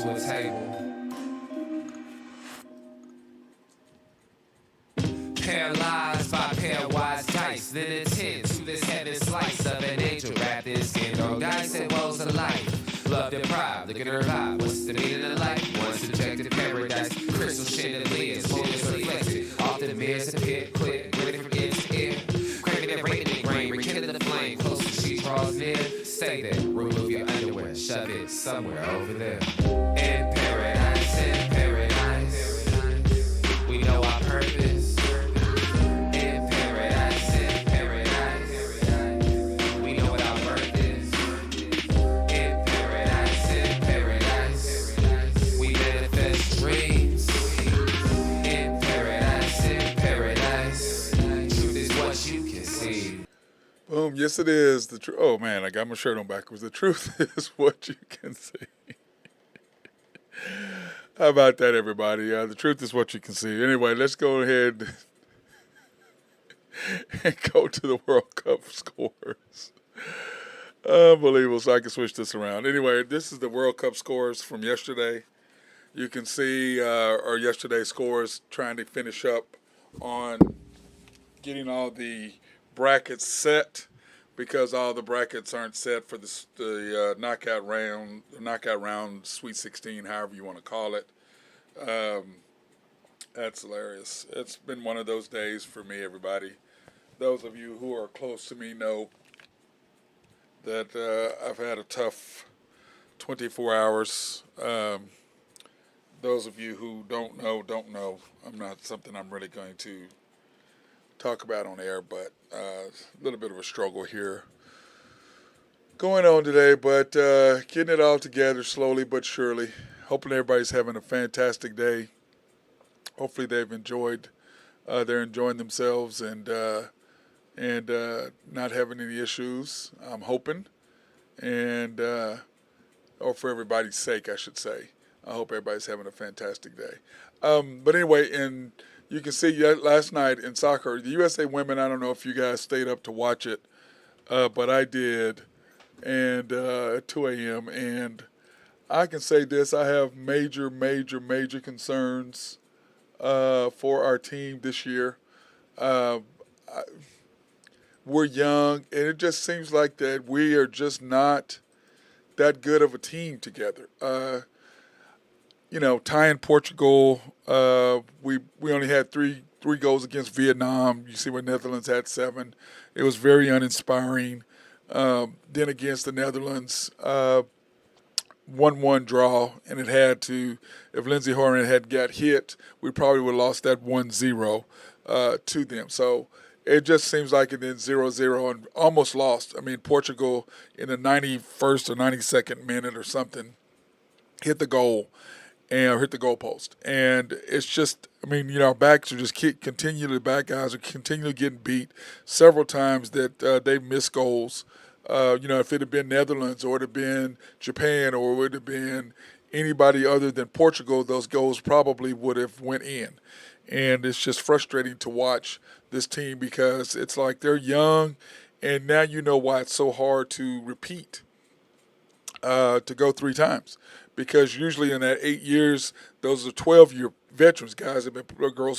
to a table. Paralyzed by pairwise dice, then attend to this heaven slice of an angel wrapped in skin. No dice and woes of life. Love deprived, looking to revive. What's the meaning of life? One subjective paradise. Crystal chandeliers, moments reflected. Often mirrors appear, quick, grinning from ear to ear. Craving and rating the grain, rekindle the flame. Close as she draws near. Stay there, remove your underwear, shove it somewhere over there. In paradise, in paradise, we know our purpose. In paradise, we know what our worth is. In paradise, we manifest dreams. In paradise, truth is what you can see. Boom. Yes, it is. Oh, man, I got my shirt on backwards. The truth is what you can see. How about that, everybody? The truth is what you can see. Anyway, let's go ahead and go to the World Cup scores. Unbelievable. So I can switch this around. Anyway, this is the World Cup scores from yesterday. You can see our yesterday's scores trying to finish up on getting all the brackets set, because all the brackets aren't set for the knockout round, Sweet 16, however you want to call it. That's hilarious. It's been one of those days for me, everybody. Those of you who are close to me know that I've had a tough 24 hours. Those of you who don't know. I'm not something I'm really going to talk about on air, but a little bit of a struggle here going on today, but getting it all together slowly but surely. Hoping everybody's having a fantastic day. Hopefully they're enjoying themselves and not having any issues. I'm hoping, and or for everybody's sake, I should say. I hope everybody's having a fantastic day. But anyway, you can see last night in soccer, the USA women, I don't know if you guys stayed up to watch it, but I did, and at 2 a.m., and I can say this, I have major concerns for our team this year. We're young, and it just seems like that we are just not that good of a team together. Tying Portugal, we only had three goals against Vietnam. You see where Netherlands had 7. It was very uninspiring. Then against the Netherlands, 1-1 draw, and it had to, if Lindsey Horan had got hit, we probably would have lost that 1-0 to them. So it just seems like it then 0-0 and almost lost. I mean, Portugal in the 91st or 92nd minute or something hit the goal. And hit the goalpost. And it's just, our backs are just continually, back guys are continually getting beat several times that they've missed goals. If it had been Netherlands or it had been Japan or it would have been anybody other than Portugal, those goals probably would have went in. And it's just frustrating to watch this team because it's like they're young, and now you know why it's so hard to repeat, to go 3 times. Because usually in that 8 years, those are 12-year veterans. Girls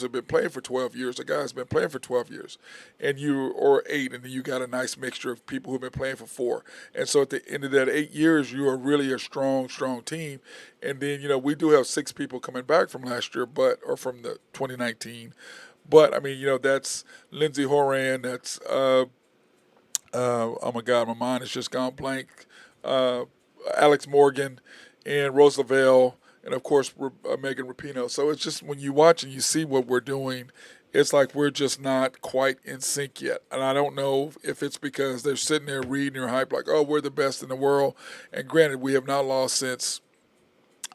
have been playing for 12 years. The guys have been playing for 12 years, or 8, and then you got a nice mixture of people who've been playing for 4. And so at the end of that 8 years, you are really a strong team. And then we do have 6 people coming back from last year, or from the 2019. But that's Lindsey Horan. That's oh my God, my mind has just gone blank. Alex Morgan. And Rose Lavelle, and of course Megan Rapinoe. So it's just when you watch and you see what we're doing, it's like we're just not quite in sync yet. And I don't know if it's because they're sitting there reading your hype like, oh, we're the best in the world. And granted, we have not lost since,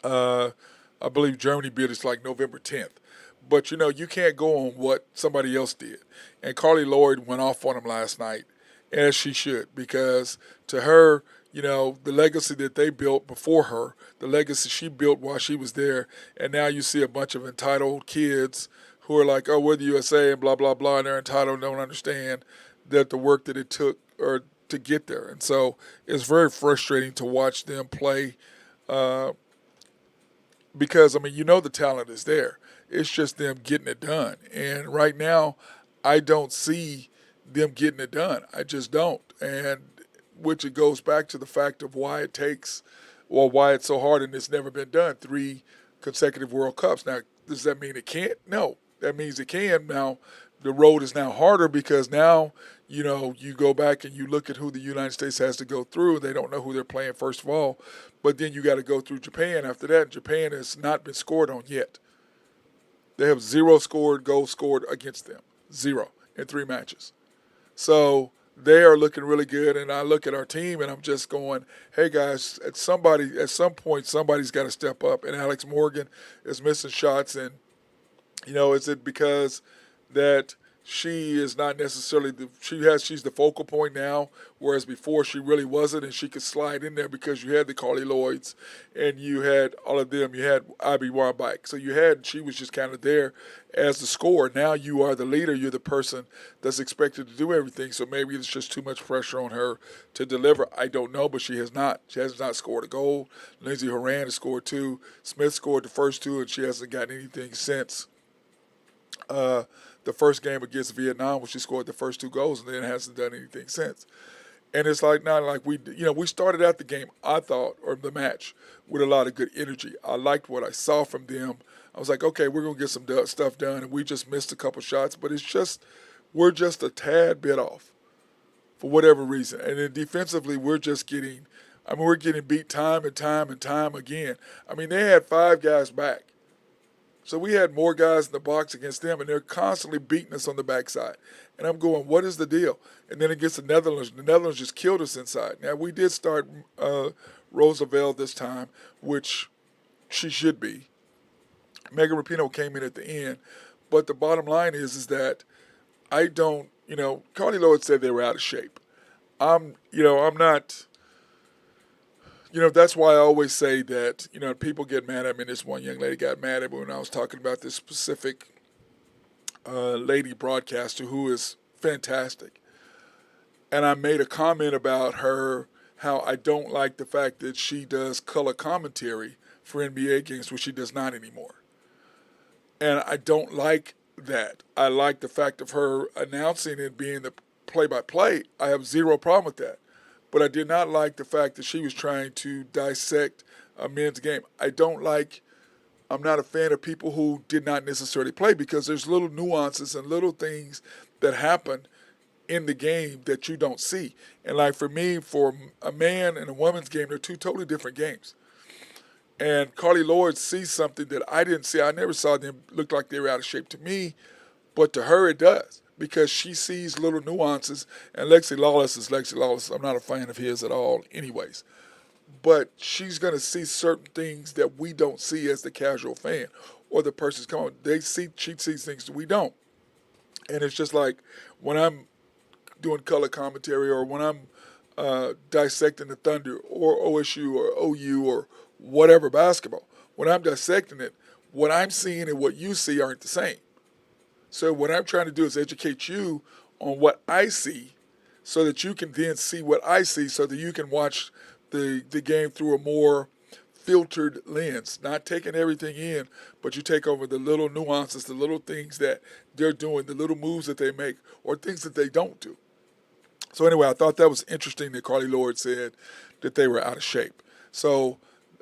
I believe Germany beat us like November 10th. But, you can't go on what somebody else did. And Carly Lloyd went off on them last night, as she should, because to her, the legacy that they built before her, the legacy she built while she was there, and now you see a bunch of entitled kids who are like, oh, we're the USA and blah, blah, blah, and they're entitled and don't understand that the work that it took or to get there. And so it's very frustrating to watch them play because I mean, the talent is there. It's just them getting it done. And right now, I don't see them getting it done. I just don't. And which it goes back to the fact of why it takes, or why it's so hard and it's never been done. 3 consecutive World Cups. Now, does that mean it can't? No, that means it can. Now, the road is now harder because now, you go back and you look at who the United States has to go through. They don't know who they're playing, first of all. But then you got to go through Japan after that. Japan has not been scored on yet. They have 0 goals scored against them. 0 in 3 matches. So they are looking really good. And I look at our team and I'm just going, hey guys, at some point, somebody's got to step up. And Alex Morgan is missing shots. And, is it because that she is not necessarily she's the focal point now, whereas before she really wasn't, and she could slide in there because you had the Carly Lloyds and you had all of them. You had Ivy Warbike. So she was just kind of there as the scorer. Now you are the leader. You're the person that's expected to do everything. So maybe it's just too much pressure on her to deliver. I don't know, but she has not. She has not scored a goal. Lindsey Horan has scored 2. Smith scored the first 2, and she hasn't gotten anything since the first game against Vietnam, where she scored the first 2 goals, and then hasn't done anything since. And it's like not like we started out the game, I thought, or the match, with a lot of good energy. I liked what I saw from them. I was like, okay, we're gonna get some stuff done, and we just missed a couple shots, but we're just a tad bit off for whatever reason. And then defensively, we're getting beat time and time and time again. I mean, they had 5 guys back. So we had more guys in the box against them, and they're constantly beating us on the backside. And I'm going, what is the deal? And then against the Netherlands just killed us inside. Now, we did start Roosevelt this time, which she should be. Megan Rapinoe came in at the end. But the bottom line is that I don't, Carly Lloyd said they were out of shape. I'm not. That's why I always say that, people get mad at me. This one young lady got mad at me when I was talking about this specific lady broadcaster who is fantastic. And I made a comment about her, how I don't like the fact that she does color commentary for NBA games, which she does not anymore. And I don't like that. I like the fact of her announcing and being the play-by-play. I have 0 problem with that. But I did not like the fact that she was trying to dissect a men's game. I'm not a fan of people who did not necessarily play, because there's little nuances and little things that happen in the game that you don't see. And like for me, for a man and a woman's game, they're 2 totally different games. And Carly Lloyd sees something that I didn't see. I never saw them look like they were out of shape to me, but to her it does, because she sees little nuances. And Lexi Lawless is Lexi Lawless. I'm not a fan of his at all anyways. But she's going to see certain things that we don't see as the casual fan or the person's coming. She sees things that we don't. And it's just like when I'm doing color commentary, or when I'm dissecting the Thunder or OSU or OU or whatever basketball. When I'm dissecting it, what I'm seeing and what you see aren't the same. So what I'm trying to do is educate you on what I see, so that you can then see what I see, so that you can watch the game through a more filtered lens, not taking everything in, but you take over the little nuances, the little things that they're doing, the little moves that they make, or things that they don't do. So anyway, I thought that was interesting that Carly Lloyd said that they were out of shape. So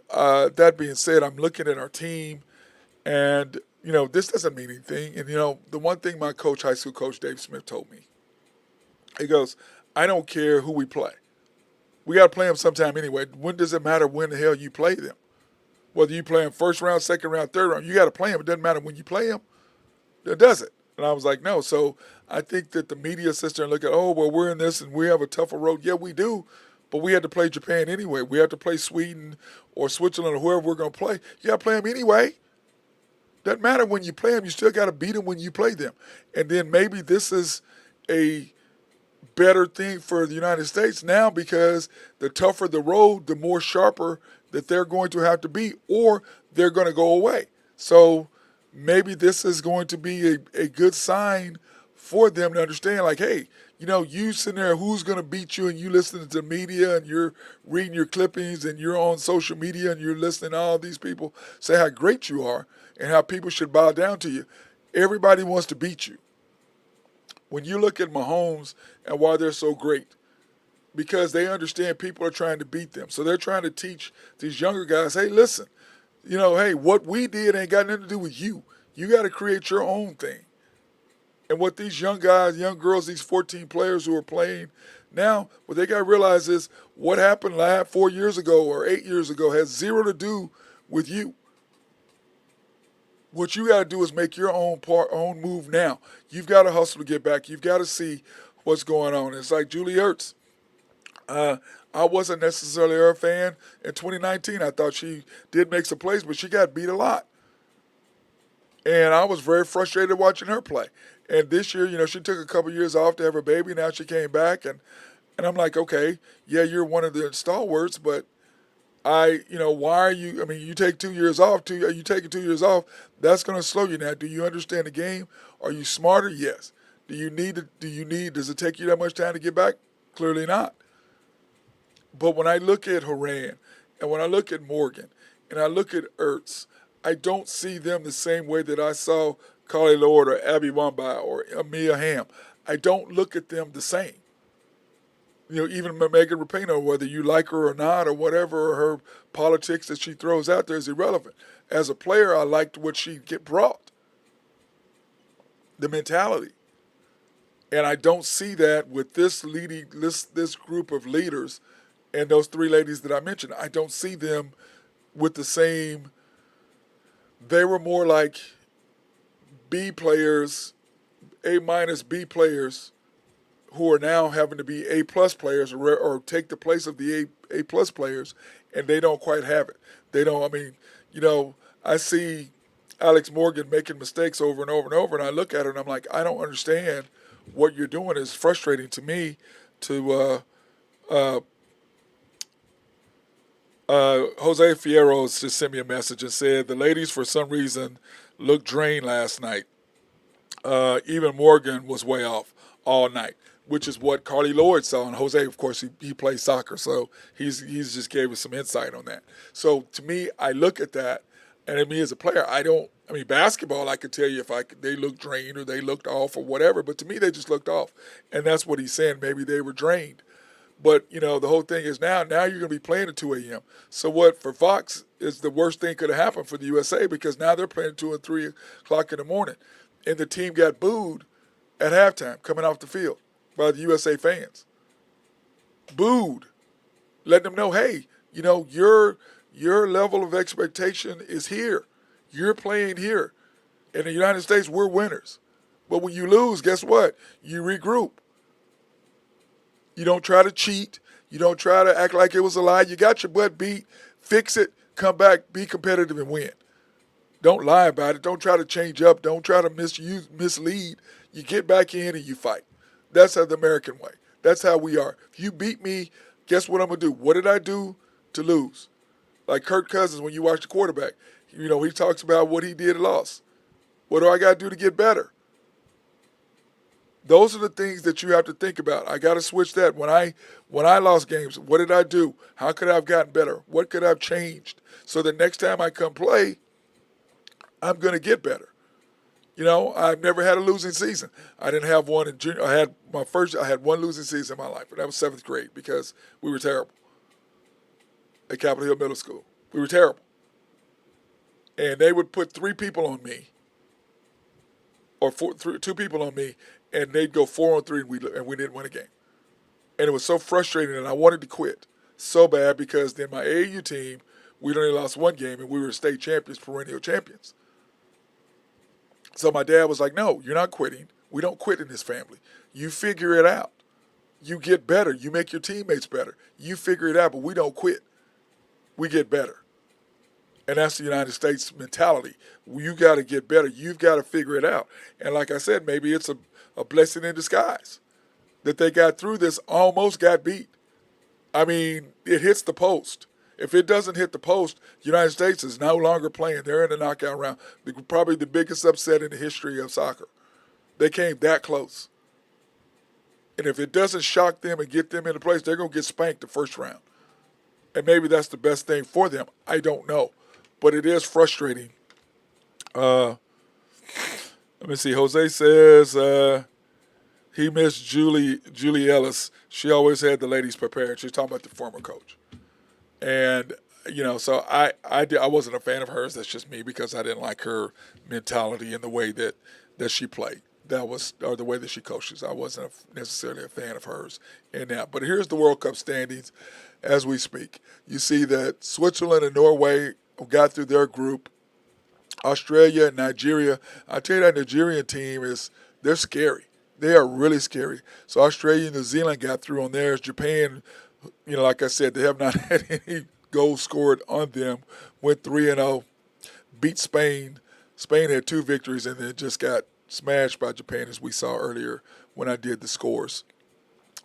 that being said, I'm looking at our team, and this doesn't mean anything. And, the one thing my coach, high school coach Dave Smith, told me, he goes, I don't care who we play. We got to play them sometime anyway. When does it matter when the hell you play them? Whether you play them first round, second round, third round, you got to play them. It doesn't matter when you play them. It doesn't. And I was like, no. So I think that the media sits there and look at, we're in this and we have a tougher road. Yeah, we do. But we had to play Japan anyway. We had to play Sweden or Switzerland or whoever we're going to play. You got to play them anyway. Doesn't matter when you play them. You still got to beat them when you play them. And then maybe this is a better thing for the United States now, because the tougher the road, the more sharper that they're going to have to be, or they're going to go away. So maybe this is going to be a good sign for them to understand, like, hey, You sitting there, who's going to beat you, and you listening to the media, and you're reading your clippings, and you're on social media, and you're listening to all these people say how great you are and how people should bow down to you. Everybody wants to beat you. When you look at Mahomes and why they're so great, because they understand people are trying to beat them. So they're trying to teach these younger guys, hey, listen, hey, what we did ain't got nothing to do with you. You got to create your own thing. And what these young guys, young girls, these 14 players who are playing now, what they got to realize is what happened 4 years ago or 8 years ago has zero to do with you. What you got to do is make your own move now. You've got to hustle to get back. You've got to see what's going on. It's like Julie Ertz. I wasn't necessarily her fan in 2019. I thought she did make some plays, but she got beat a lot. And I was very frustrated watching her play. And this year, she took a couple years off to have her baby. Now she came back, and I'm like, okay, yeah, you're one of the stalwarts, but why are you? I mean, you take 2 years off. You taking 2 years off? That's going to slow you now. Do you understand the game? Are you smarter? Yes. Does it take you that much time to get back? Clearly not. But when I look at Horan, and when I look at Morgan, and I look at Ertz, I don't see them the same way that I saw Carly Lord or Abby Wambach or Amia Hamm. I don't look at them the same. Even Megan Rapinoe, whether you like her or not or whatever, or her politics that she throws out there is irrelevant. As a player, I liked what she brought, the mentality. And I don't see that with this group of leaders and those three ladies that I mentioned. I don't see them with the same. They were more like B players, A minus B players, who are now having to be A plus players or take the place of the A plus players, and they don't quite have it. They don't. I mean, I see Alex Morgan making mistakes over and over and over, and I look at her and I'm like, I don't understand what you're doing. It's frustrating to me. Jose Fierro just sent me a message and said the ladies, for some reason, looked drained last night. Even Morgan was way off all night, which is what Carly Lloyd saw. And Jose, of course, he plays soccer, so he's just gave us some insight on that. So to me, I look at that, and me as a player, basketball, I could tell you if they looked drained or they looked off or whatever, but to me, they just looked off. And that's what he's saying. Maybe they were drained. But, the whole thing is now you're going to be playing at 2 a.m. So what for Fox is the worst thing could have happened for the USA, because now they're playing at 2 and 3 o'clock in the morning. And the team got booed at halftime coming off the field by the USA fans. Booed. Letting them know, hey, your level of expectation is here. You're playing here. In the United States, we're winners. But when you lose, guess what? You regroup. You don't try to cheat. You don't try to act like it was a lie. You got your butt beat. Fix it. Come back. Be competitive and win. Don't lie about it. Don't try to change up. Don't try to mislead. You get back in and you fight. That's the American way. That's how we are. If you beat me, guess what I'm going to do? What did I do to lose? Like Kirk Cousins, when you watch the quarterback, he talks about what he did and lost. What do I got to do to get better? Those are the things that you have to think about. I got to switch that. When I lost games, what did I do? How could I have gotten better? What could I have changed so that next time I come play, I'm going to get better? I've never had a losing season. I didn't have one in junior. I had one losing season in my life, and that was 7th grade because we were terrible at Capitol Hill Middle School. We were terrible. And they would put 3 people on me, or 2 people on me, and they'd go 4-on-3, and we didn't win a game. And it was so frustrating, and I wanted to quit so bad because then my AAU team, we'd only lost 1 game, and we were state champions, perennial champions. So my dad was like, no, you're not quitting. We don't quit in this family. You figure it out. You get better. You make your teammates better. You figure it out, but we don't quit. We get better. And that's the United States mentality. You got to get better. You've got to figure it out. And like I said, maybe it's a blessing in disguise that they got through this, almost got beat. I mean, it hits the post. If it doesn't hit the post, the United States is no longer playing. They're in the knockout round. Probably the biggest upset in the history of soccer. They came that close. And if it doesn't shock them and get them into place, they're going to get spanked the first round. And maybe that's the best thing for them. I don't know. But it is frustrating. Uh, Let me see. Jose says he missed Julie Ellis. She always had the ladies prepared. She's talking about the former coach. And, so I wasn't a fan of hers. That's just me because I didn't like her mentality and the way that she played. Or the way that she coaches. I wasn't necessarily a fan of hers in that. But here's the World Cup standings as we speak. You see that Switzerland and Norway got through their group. Australia and Nigeria. I tell you that Nigerian team they're scary. They are really scary. So Australia and New Zealand got through on theirs. Japan, like I said, they have not had any goals scored on them. Went 3-0, beat Spain. Spain had 2 victories and then just got smashed by Japan, as we saw earlier when I did the scores.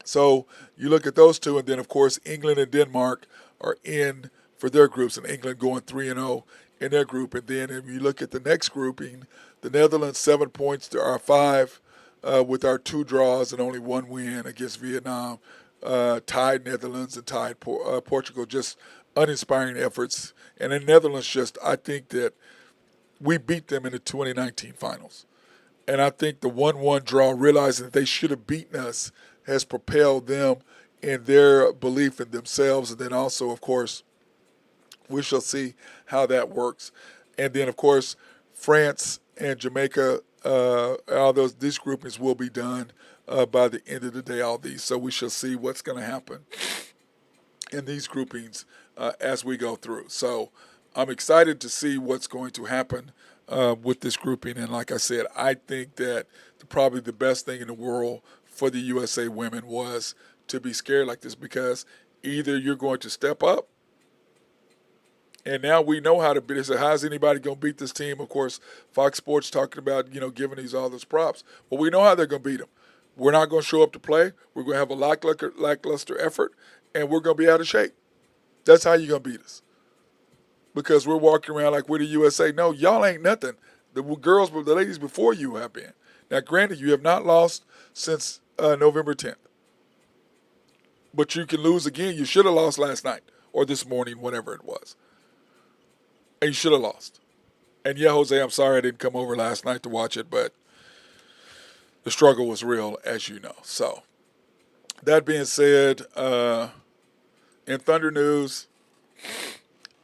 So you look at those two, and then, of course, England and Denmark are in for their groups, and England going 3-0 in their group. And then if you look at the next grouping, the Netherlands 7 points to our 5 with our 2 draws and only 1 win against Vietnam. Tied Netherlands and tied Portugal. Just uninspiring efforts. And the Netherlands I think that we beat them in the 2019 finals. And I think the 1-1 draw, realizing that they should have beaten us, has propelled them in their belief in themselves. And then also, of course, we shall see how that works. And then, of course, France and Jamaica, these groupings will be done by the end of the day, all these. So we shall see what's going to happen in these groupings as we go through. So I'm excited to see what's going to happen with this grouping. And like I said, I think that probably the best thing in the world for the USA women was to be scared like this, because either you're going to step up, and now we know how to beat it. So how's anybody going to beat this team? Of course, Fox Sports talking about, giving these all those props. Well, we know how they're going to beat them. We're not going to show up to play. We're going to have a lackluster effort, and we're going to be out of shape. That's how you're going to beat us. Because we're walking around like we're the USA. No, y'all ain't nothing. The ladies before you have been. Now, granted, you have not lost since November 10th. But you can lose again. You should have lost last night or this morning, whatever it was. And you should have lost. And yeah, Jose, I'm sorry I didn't come over last night to watch it, but the struggle was real, as you know. So, that being said, in Thunder news,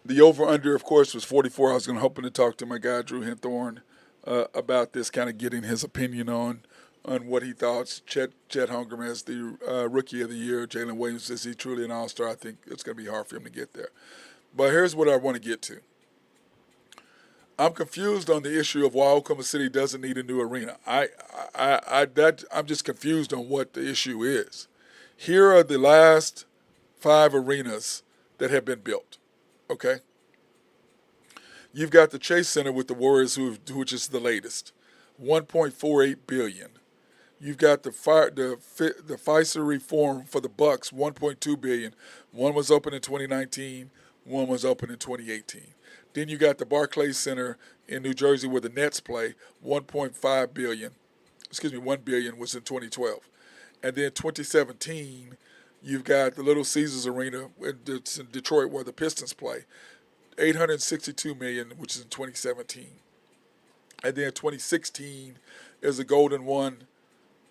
the over-under, of course, was 44. I was hoping to talk to my guy, Drew Henthorn, about this, kind of getting his opinion on what he thought. Chet Holmgren as the Rookie of the Year. Jalen Williams, is he truly an all-star? I think it's going to be hard for him to get there. But here's what I want to get to. I'm confused on the issue of why Oklahoma City doesn't need a new arena. I'm just confused on what the issue is. Here are the last 5 arenas that have been built. Okay, you've got the Chase Center with the Warriors, which is the latest, $1.48 billion. You've got the Pfizer reform for the Bucks, $1.2 billion. One was open in 2019, one was open in 2018. Then you got the Barclays Center in New Jersey where the Nets play, $1.5 billion. $1 billion was in 2012, and then 2017. You've got the Little Caesars Arena in Detroit where the Pistons play, $862 million, which is in 2017. And then 2016 is the Golden One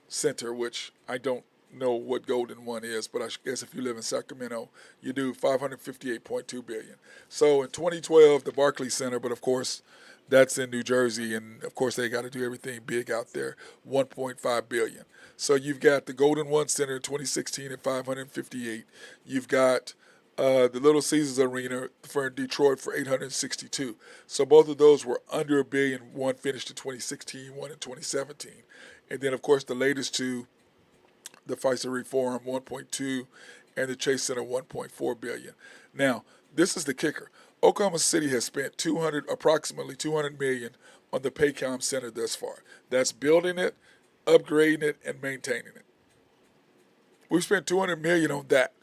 Center, which I don't know what Golden One is, but I guess if you live in Sacramento, you do $558.2 billion. So in 2012, the Barclays Center, but of course that's in New Jersey, and of course they got to do everything big out there, $1.5 billion. So you've got the Golden One Center in 2016 at $558. You've got the Little Caesars Arena for Detroit for $862. So both of those were under $1 billion. One finished in 2016, one in 2017. And then, of course, the latest two, the Pfizer reform, 1.2, and the Chase Center, 1.4 billion. Now, this is the kicker. Oklahoma City has spent approximately $200 million on the Paycom Center thus far. That's building it, upgrading it, and maintaining it. We've spent $200 million on that.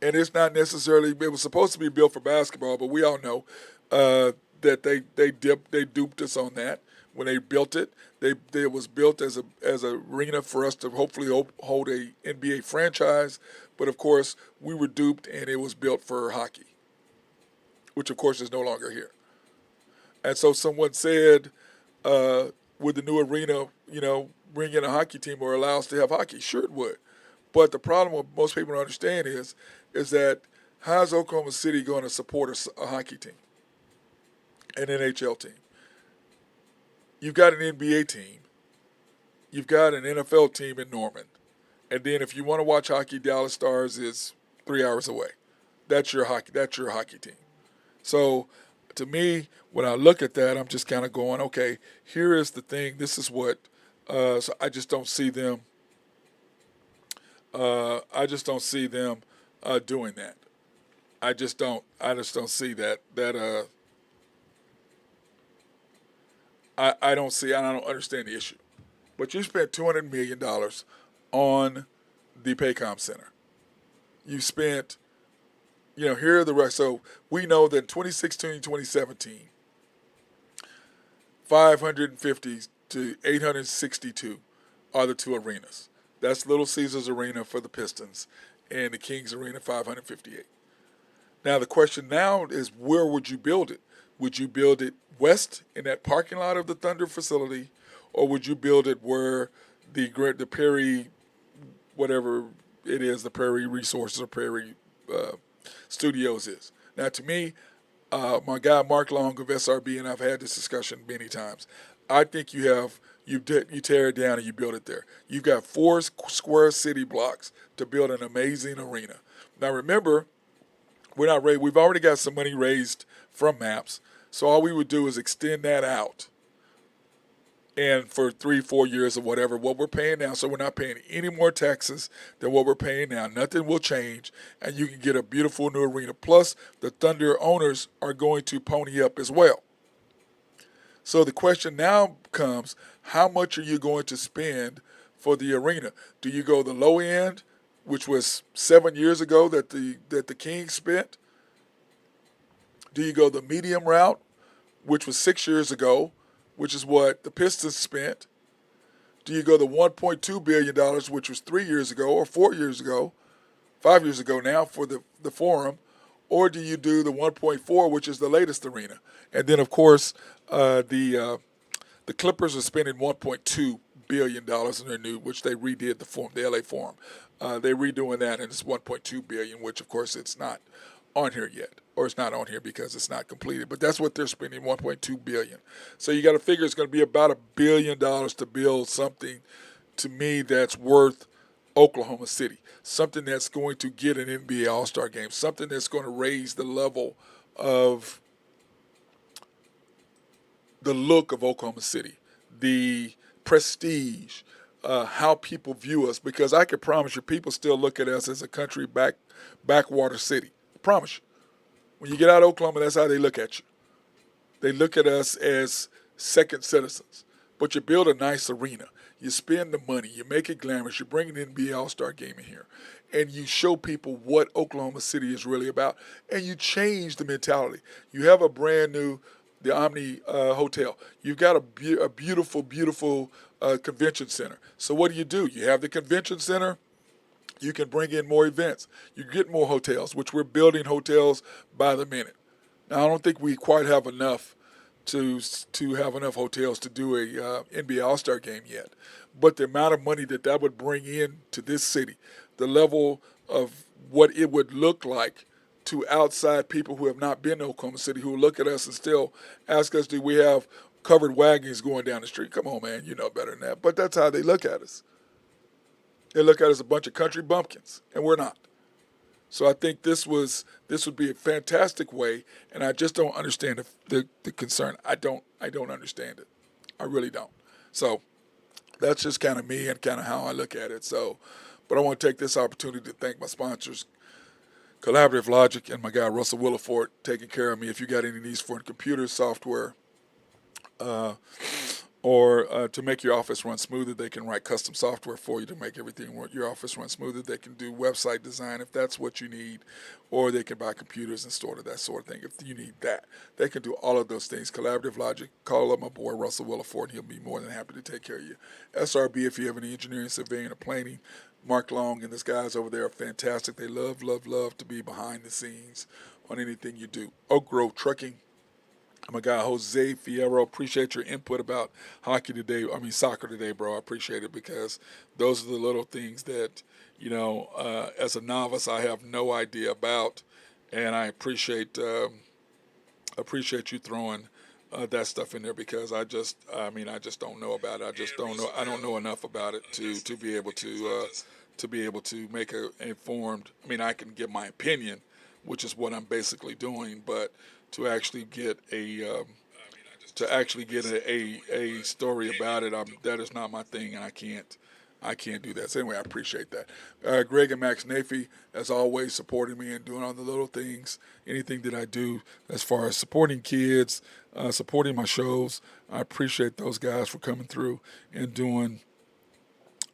And it's not necessarily, it was supposed to be built for basketball, but we all know that they duped us on that. when they built it. It was built as a arena for us to hopefully hold a NBA franchise, but of course we were duped, and it was built for hockey, which of course is no longer here. And so someone said, would the new arena, bring in a hockey team or allow us to have hockey? Sure, it would. But the problem what most people don't understand is that how is Oklahoma City going to support a hockey team, an NHL team? You've got an NBA team, you've got an NFL team in Norman, and then if you want to watch hockey, Dallas Stars is 3 hours away. That's your hockey. That's your hockey team. So, to me, when I look at that, I'm just kind of going, okay, here is the thing. This is what. So I just don't see them. I just don't see them doing that. I just don't. I just don't see that. I don't see. And I don't understand the issue. But you spent $200 million on the Paycom Center. You spent. Here are the rest. So we know that in 2016, 2017, 550 to 862 are the two arenas. That's Little Caesars Arena for the Pistons and the Kings Arena 558. Now the question now is, where would you build it? Would you build it west in that parking lot of the Thunder facility, or would you build it where the Perry, whatever it is, the Prairie Resources or Prairie Studios is? Now to me, my guy Mark Long of SRB and I've had this discussion many times. I think you tear it down and you build it there. You've got 4 square city blocks to build an amazing arena. Now remember, we've already got some money raised from MAPS, so all we would do is extend that out. And for 3-4 years or whatever, what we're paying now, so we're not paying any more taxes than what we're paying now. Nothing will change, and you can get a beautiful new arena. Plus, the Thunder owners are going to pony up as well. So the question now comes, how much are you going to spend for the arena? Do you go the low end, which was 7 years ago that the Kings spent? Do you go the medium route, which was 6 years ago, which is what the Pistons spent? Do you go the $1.2 billion, which was 3 years ago or 4 years ago, 5 years ago now for the Forum? Or do you do the 1.4, which is the latest arena? And then, of course, the Clippers are spending $1.2 billion in their new, which they redid the LA Forum. They're redoing that, and it's $1.2 billion, which, of course, it's not on here yet. Or it's not on here because it's not completed. But that's what they're spending, $1.2 billion. So you got to figure it's going to be about $1 billion to build something, to me, that's worth Oklahoma City. Something that's going to get an NBA All-Star game. Something that's going to raise the level of the look of Oklahoma City, the prestige, how people view us. Because I can promise you, people still look at us as a country backwater city. I promise you. When you get out of Oklahoma, that's how they look at you. They look at us as second citizens. But you build a nice arena. You spend the money. You make it glamorous. You bring an NBA All-Star game in here. And you show people what Oklahoma City is really about. And you change the mentality. You have a brand new, the Omni Hotel. You've got a beautiful, beautiful convention center. So what do? You have the convention center. You can bring in more events. You get more hotels, which we're building hotels by the minute. Now, I don't think we quite have enough to have enough hotels to do a NBA All-Star game yet. But the amount of money that would bring in to this city, the level of what it would look like to outside people who have not been to Oklahoma City, who look at us and still ask us, do we have covered wagons going down the street? Come on, man, you know better than that. But that's how they look at us. They look at us as a bunch of country bumpkins, and we're not. So I think this would be a fantastic way, and I just don't understand the concern. I don't understand it. I really don't. So that's just kind of me and kind of how I look at it. So, but I want to take this opportunity to thank my sponsors, Collaborative Logic, and my guy Russell Williford taking care of me. If you got any needs for computers, software, or to make your office run smoother. They can write custom software for you to make your office run smoother. They can do website design if that's what you need, or they can buy computers and store to that sort of thing if you need that. They can do all of those things. Collaborative Logic, call up my boy Russell Williford, and he'll be more than happy to take care of you. SRB, if you have any engineering, surveying, or planning, Mark Long and his guys over there are fantastic. They love, love, love to be behind the scenes on anything you do. Oak Grove Trucking, my guy Jose Fierro, appreciate your input about soccer today, bro. I appreciate it because those are the little things that, as a novice, I have no idea about, and I appreciate you throwing that stuff in there because I just don't know about it. I don't know enough about it to be able to make a informed. I mean, I can give my opinion, which is what I'm basically doing, but to actually get a story about it, that is not my thing, and I can't do that. So anyway, I appreciate that. Greg and Max Nafee, as always, supporting me and doing all the little things, anything that I do as far as supporting kids, supporting my shows. I appreciate those guys for coming through and doing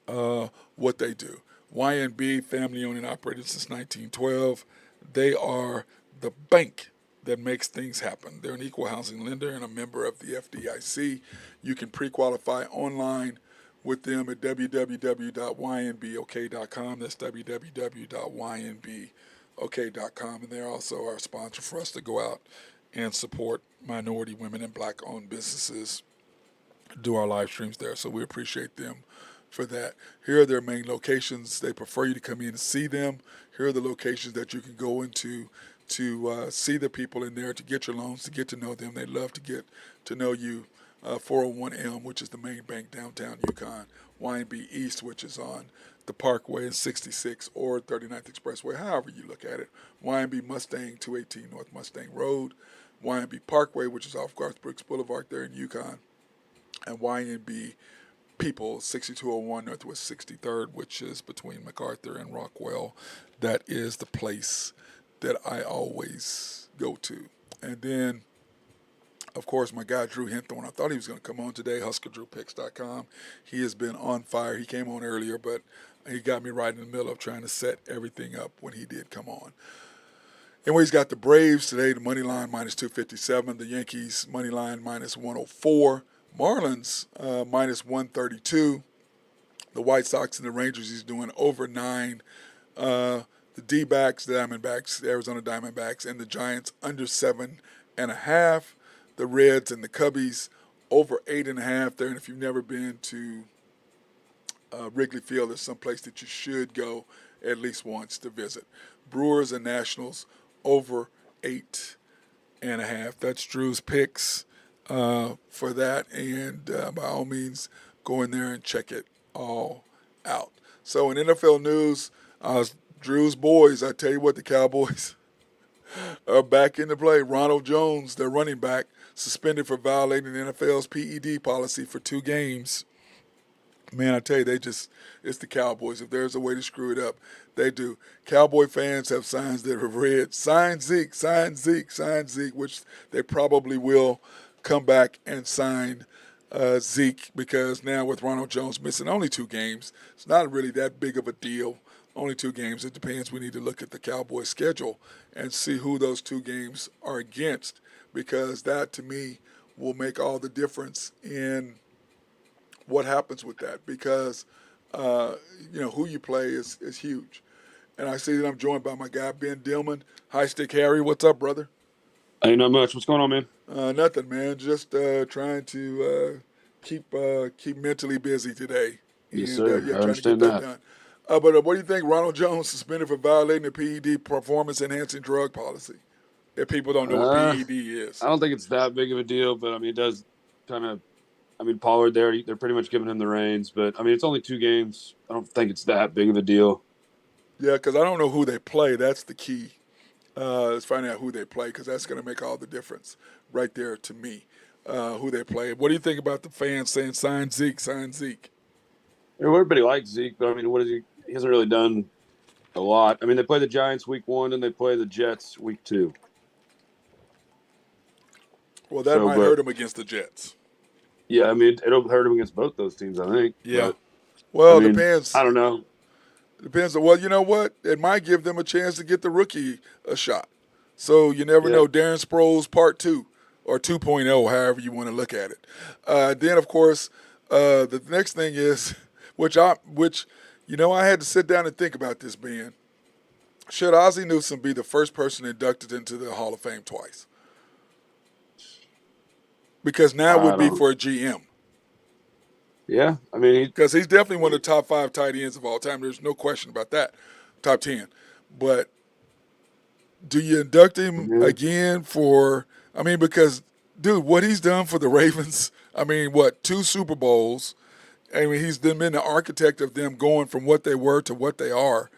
what they do. YNB, family owned and operated since 1912. They are the bank that makes things happen. They're an equal housing lender and a member of the FDIC. You can pre-qualify online with them at www.ynbok.com. That's www.ynbok.com. And they're also our sponsor for us to go out and support minority, women, and black-owned businesses, do our live streams there. So we appreciate them for that. Here are their main locations. They prefer you to come in and see them. Here are the locations that you can go into to see the people in there, to get your loans, to get to know them. They love to get to know you. 401 Elm, which is the main bank downtown Yukon. YNB East, which is on the Parkway and 66 or 39th Expressway, however you look at it. YNB Mustang, 218 North Mustang Road. YNB Parkway, which is off Garth Brooks Boulevard there in Yukon. And YNB People, 6201 Northwest 63rd, which is between MacArthur and Rockwell. That is the place that I always go to. And then, of course, my guy Drew Hinthorn. I thought he was going to come on today, HuskerDrewPicks.com. He has been on fire. He came on earlier, but he got me right in the middle of trying to set everything up when he did come on. Anyway, he's got the Braves today, the money line minus 257, the Yankees money line minus 104, Marlins minus 132, the White Sox and the Rangers he's doing over 9, the D-backs, the Diamondbacks, the Arizona Diamondbacks, and the Giants under 7.5, the Reds and the Cubbies over 8.5 there. And if you've never been to Wrigley Field, it's someplace that you should go at least once to visit. Brewers and Nationals over 8.5. That's Drew's picks for that, and by all means, go in there and check it all out. So in NFL news, Drew's boys, I tell you what, the Cowboys are back into play. Ronald Jones, their running back, suspended for violating the NFL's PED policy for 2 games. Man, I tell you, it's the Cowboys. If there's a way to screw it up, they do. Cowboy fans have signs that have read, sign Zeke, sign Zeke, sign Zeke, which they probably will come back and sign Zeke, because now with Ronald Jones missing only 2 games, it's not really that big of a deal. Only 2 games. It depends. We need to look at the Cowboys' schedule and see who those 2 games are against, because that, to me, will make all the difference in what happens with that, because who you play is huge. And I see that I'm joined by my guy Ben Dillman. High Stick Harry, what's up, brother? Ain't not much. What's going on, man? Nothing, man. Just trying to keep mentally busy today. Yes, sir. I trying to understand get that. done. But what do you think? Ronald Jones suspended for violating the PED performance-enhancing drug policy. If people don't know what PED is, I don't think it's that big of a deal, but I mean, it does kind of. I mean, Pollard they're pretty much giving him the reins, but I mean, it's only 2 games. I don't think it's that big of a deal. Yeah, because I don't know who they play. That's the key. Is finding out who they play, because that's going to make all the difference right there to me. Who they play. What do you think about the fans saying sign Zeke, sign Zeke? Everybody likes Zeke, but I mean, what is he? He hasn't really done a lot. I mean, they play the Giants week 1, and they play the Jets week 2. Well, that might hurt him against the Jets. Yeah, I mean, it'll hurt him against both those teams, I think. Yeah. But I Well, it mean, I depends. don't know. It depends. Well, you know what? It might give them a chance to get the rookie a shot. So you never Yeah, know. Darren Sproles Part 2 or 2.0, however you want to look at it. Then, of course, the next thing is, which I had to sit down and think about this, Ben. Should Ozzie Newsome be the first person inducted into the Hall of Fame twice? Because now it I would be don't. for a GM. Yeah, I mean, Because he's definitely one of the top 5 tight ends of all time. There's no question about that. Top 10. But do you induct him yeah, again for, because, dude, what he's done for the Ravens, what, 2 Super Bowls? He's been the architect of them going from what they were to what they are.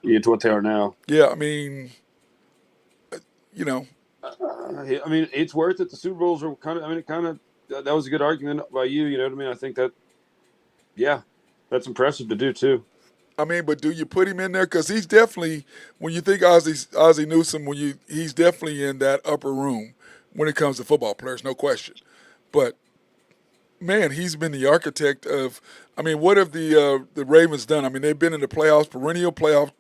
yeah, to what they are now. Yeah, you know, I mean, it's worth it. The Super Bowls are kind of. I mean, it kind of. That was a good argument by you. You know what I mean? I think that. Yeah, that's impressive to do too. but do you put him in there? Because he's definitely, when you think Ozzie Newsome, he's definitely in that upper room when it comes to football players, no question. But man, he's been the architect of. What have the Ravens done? They've been in the playoffs, perennial playoff,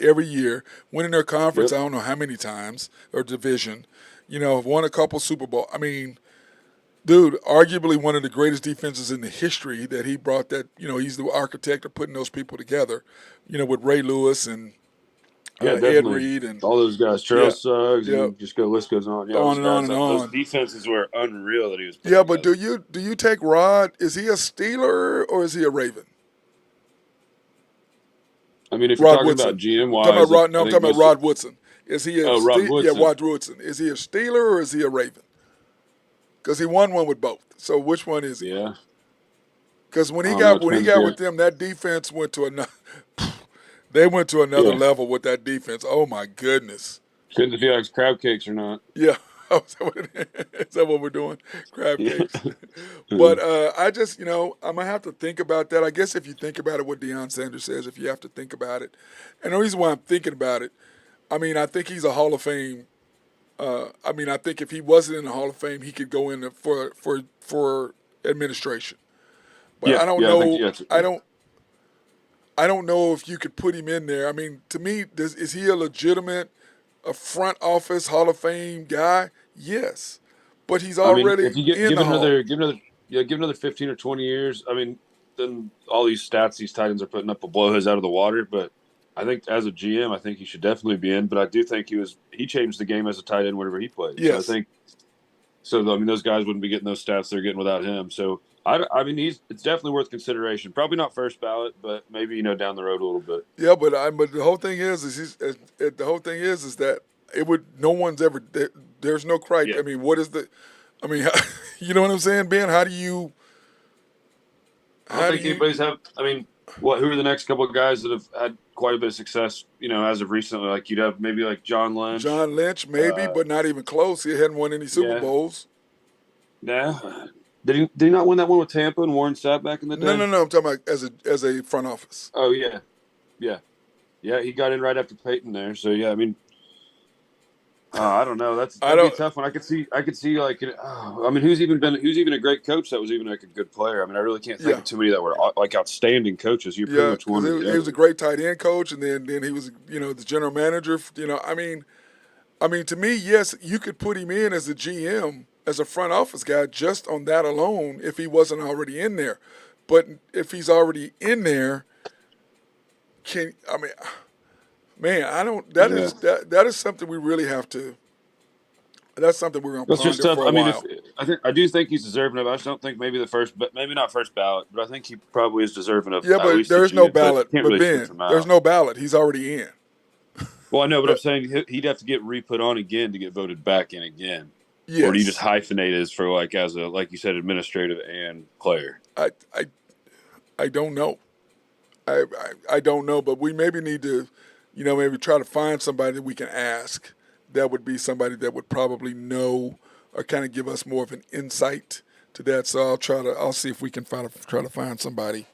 every year, winning their conference. Yep. I don't know how many times or division. Have won a couple Super Bowl. Dude, arguably one of the greatest defenses in the history that he brought. That he's the architect of putting those people together. With Ray Lewis and Yeah, Ed definitely. Reed and All those guys, yeah, Charles Suggs, yeah, and just list goes on. Yeah, on those and on guys, and those on. defenses were unreal that he was putting Yeah, but together. do you take Rod? Is he a Steeler or is he a Raven? I mean, if you're Rod talking about Woodson. GM I'm talking about wise, Rod. No, I I'm think talking about most. Rod Woodson. Is he a Oh, Rod Yeah, Woodson. Rod Woodson. Is he a Steeler or is he a Raven? Because he won one with both. So which one is he? Yeah, Because when I he don't know. got It when he depends. got Yeah, with them, that defense went to another. They went to another yeah. level with that defense. Oh my goodness. Couldn't if he likes crab cakes or not. Yeah. Is that what we're doing? Crab Yeah. cakes. But I just, I'm gonna have to think about that. I guess if you think about it, what Deion Sanders says, if you have to think about it, and the reason why I'm thinking about it, I think he's a Hall of Fame. I think if he wasn't in the Hall of Fame, he could go in for administration. But Yeah, I don't yeah. I think know. yeah. I don't know if you could put him in there. To me, is he a legitimate, a front office Hall of Fame guy? Yes, but he's I mean, if already you get in the Hall. give another 15 or 20 years. I mean, then all these stats these Titans are putting up will blow his out of the water. But I think as a GM, I think he should definitely be in. But I do think he changed the game as a tight end whenever he played. So I Yes. think I mean, those guys wouldn't be getting those stats they're getting without him. So I mean, it's definitely worth consideration. Probably not first ballot, but maybe down the road a little bit. Yeah, but the whole thing the whole thing is that it would no one's ever there's no Yeah, criteria. What is the? I mean, you know what I'm saying, Ben? How do you? I don't How do think you? anybody's have. I mean, what? Who are the next couple of guys that have had quite a bit of success? As of recently, like you'd have maybe like John Lynch. John Lynch, maybe, Uh, but not even close. He hadn't won any Super yeah, Bowls. yeah. Did he not win that one with Tampa and Warren Sapp back in the No, day? no, no. I'm talking about as a front office. Oh yeah, yeah, yeah. He got in right after Peyton there. So yeah, I mean, I don't know. I That'd be a don't. tough one. I could see like, I mean, who's even a great coach that was even like a good player? I mean, I really can't think Yeah, of too many that were like outstanding coaches. You pretty yeah. much Because one or the he was other. a great tight end coach, and then he was the general manager. To me, yes, you could put him in as a GM, as a front office guy, just on that alone, if he wasn't already in there. But if he's already in there, can I mean, man, I don't. Yeah. That is something we really have to. That's something we're going to That's just ponder tough. for a I mean, if while. I do think he's deserving of. I just don't think maybe the first, but maybe not first ballot, but I think he probably is deserving of Yeah, at but least the there is no GM. But ballot. can't But really switch Ben, him there's out. no ballot. He's already in. Well, I know, but I'm That, saying he'd have to get re-put on again to get voted back in again, or do you just yes, hyphenate as for like as a like you said, administrative and player? I, I, I don't know. I don't know. But we maybe need to, maybe try to find somebody that we can ask. That would be somebody that would probably know or kind of give us more of an insight to that. So I'll see if we can try to find somebody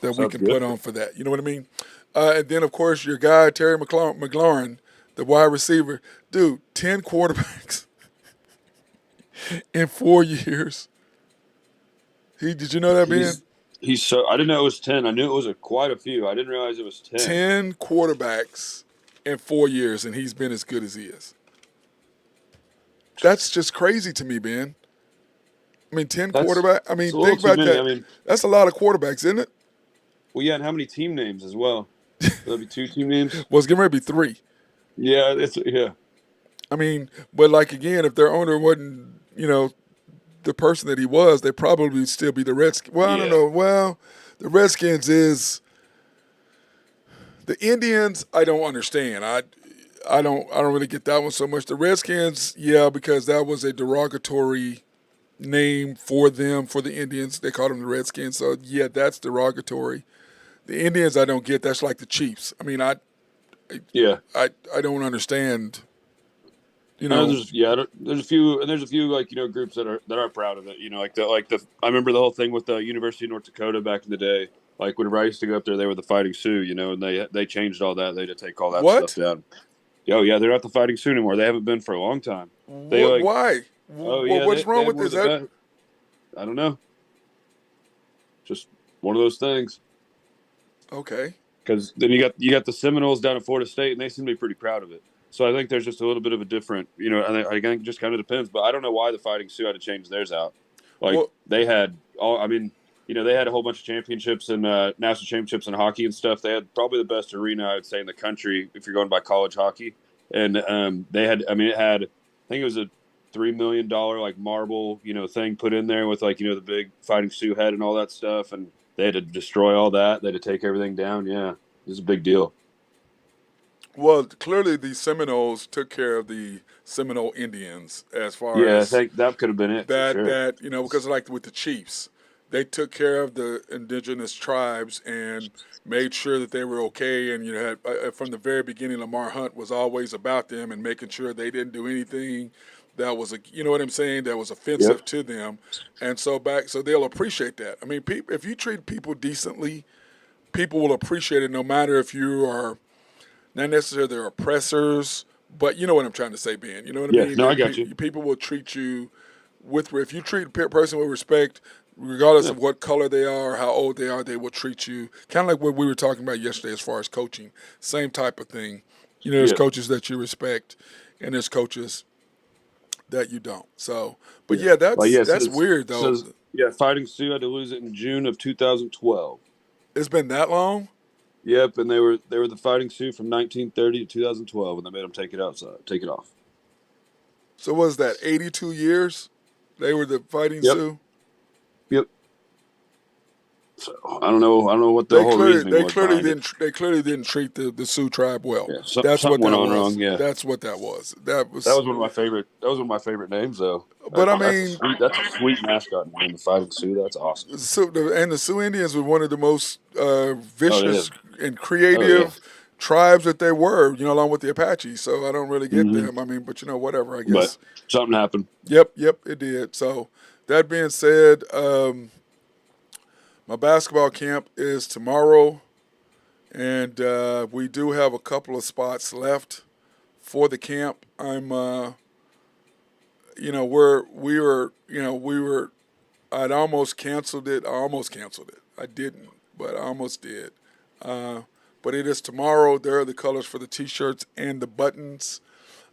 that we Sounds can good. put on for that. You know what I mean? And then of course your guy Terry McLaurin, the wide receiver, dude, 10 quarterbacks in 4 years. Did you know that, Ben? He's so. I didn't know it was 10. I knew it was quite a few. I didn't realize it was 10. 10 quarterbacks in 4 years, and he's been as good as he is. That's just crazy to me, Ben. I mean, 10 quarterbacks. I It's mean, a little think too about many. that. I mean, That's a lot of quarterbacks, isn't it? well, yeah, and how many team names as well? Will there be 2 team names? Well, it's getting ready to be 3. Yeah, yeah. I mean, but like again, if their owner wasn't, the person that he was, they probably would still be the Redskins. Well, I don't Yeah. know. Well, the Redskins is the Indians. I don't understand. I don't really get that one so much. The Redskins, yeah, because that was a derogatory name for them, for the Indians. They called them the Redskins. So yeah, that's derogatory. The Indians, I don't get. That's like the Chiefs. I mean, Yeah. I don't understand. You know, There's a few, and there's a few like groups that are proud of it. Like the I remember the whole thing with the University of North Dakota back in the day. Like whenever I used to go up there, they were the Fighting Sioux, and they changed all that. They had to take all that what? stuff down. Oh yeah, they're not the Fighting Sioux anymore. They haven't been for a long time. They What? Why? oh Well, yeah, what's they wrong had with one this? of the best. I don't know, just one of those things. Okay. Because then you got the Seminoles down at Florida State, and they seem to be pretty proud of it. So I think there's just a little bit of a different, I think it just kind of depends. But I don't know why the Fighting Sioux had to change theirs out. Like Well, they had all, I mean, they had a whole bunch of championships and national championships in hockey and stuff. They had probably the best arena, I would say, in the country if you're going by college hockey. And they had, I mean, it had, I think it was a $3 million like marble, thing put in there with the big Fighting Sioux head and all that stuff. And they had to destroy all that. They had to take everything down. Yeah, it was a big deal. well, clearly the Seminoles took care of the Seminole Indians as far Yeah, I as think that could have been it for that sure. that because like with the Chiefs, they took care of the indigenous tribes and made sure that they were okay. And had from the very beginning, Lamar Hunt was always about them and making sure they didn't do anything that was what I'm saying, that was Yep. offensive to them. And so they'll appreciate that. I mean, if you treat people decently, people will appreciate it, no matter if you are not necessarily their oppressors, but you know what I'm trying to say, Ben. You know what I Yeah. mean? No, I got you. People will treat you if you treat a person with respect, regardless Yeah. of what color they are, how old they are, they will treat you kind of like what we were talking about yesterday as far as coaching. Same type of thing. There's Yeah. coaches that you respect, and there's coaches that you don't. So, but Yeah. yeah, Like that's weird though. says yeah, Fighting Sioux had to lose it in June of 2012. It's been that long. Yep, and they were the Fighting Sioux from 1930 to 2012, and they made them take it outside, take it off. So what was that 82 years? They were the Fighting Yep. Sioux. Yep. So I don't know what the They whole clearly reasoning they was clearly behind it. didn't they clearly didn't treat the Sioux tribe well. Yeah, That's what something went that on was. wrong. Yeah, That's what that was. That was. that was one of my favorite. That was one of my favorite names, though. But I That's mean, that's a sweet mascot name, the Fighting Sioux. That's awesome. And the Sioux Indians were one of the most Oh, yeah. vicious and Oh yeah. creative tribes that they were. Along with the Apaches. So I don't really get Hmm. them. I mean, but whatever. I But guess. something happened. Yep, it did. So that being said, my basketball camp is tomorrow, and we do have a couple of spots left for the camp. We were. I'd almost canceled it. I almost canceled it. I didn't, but I almost did. But it is tomorrow. There are the colors for the T-shirts and the buttons.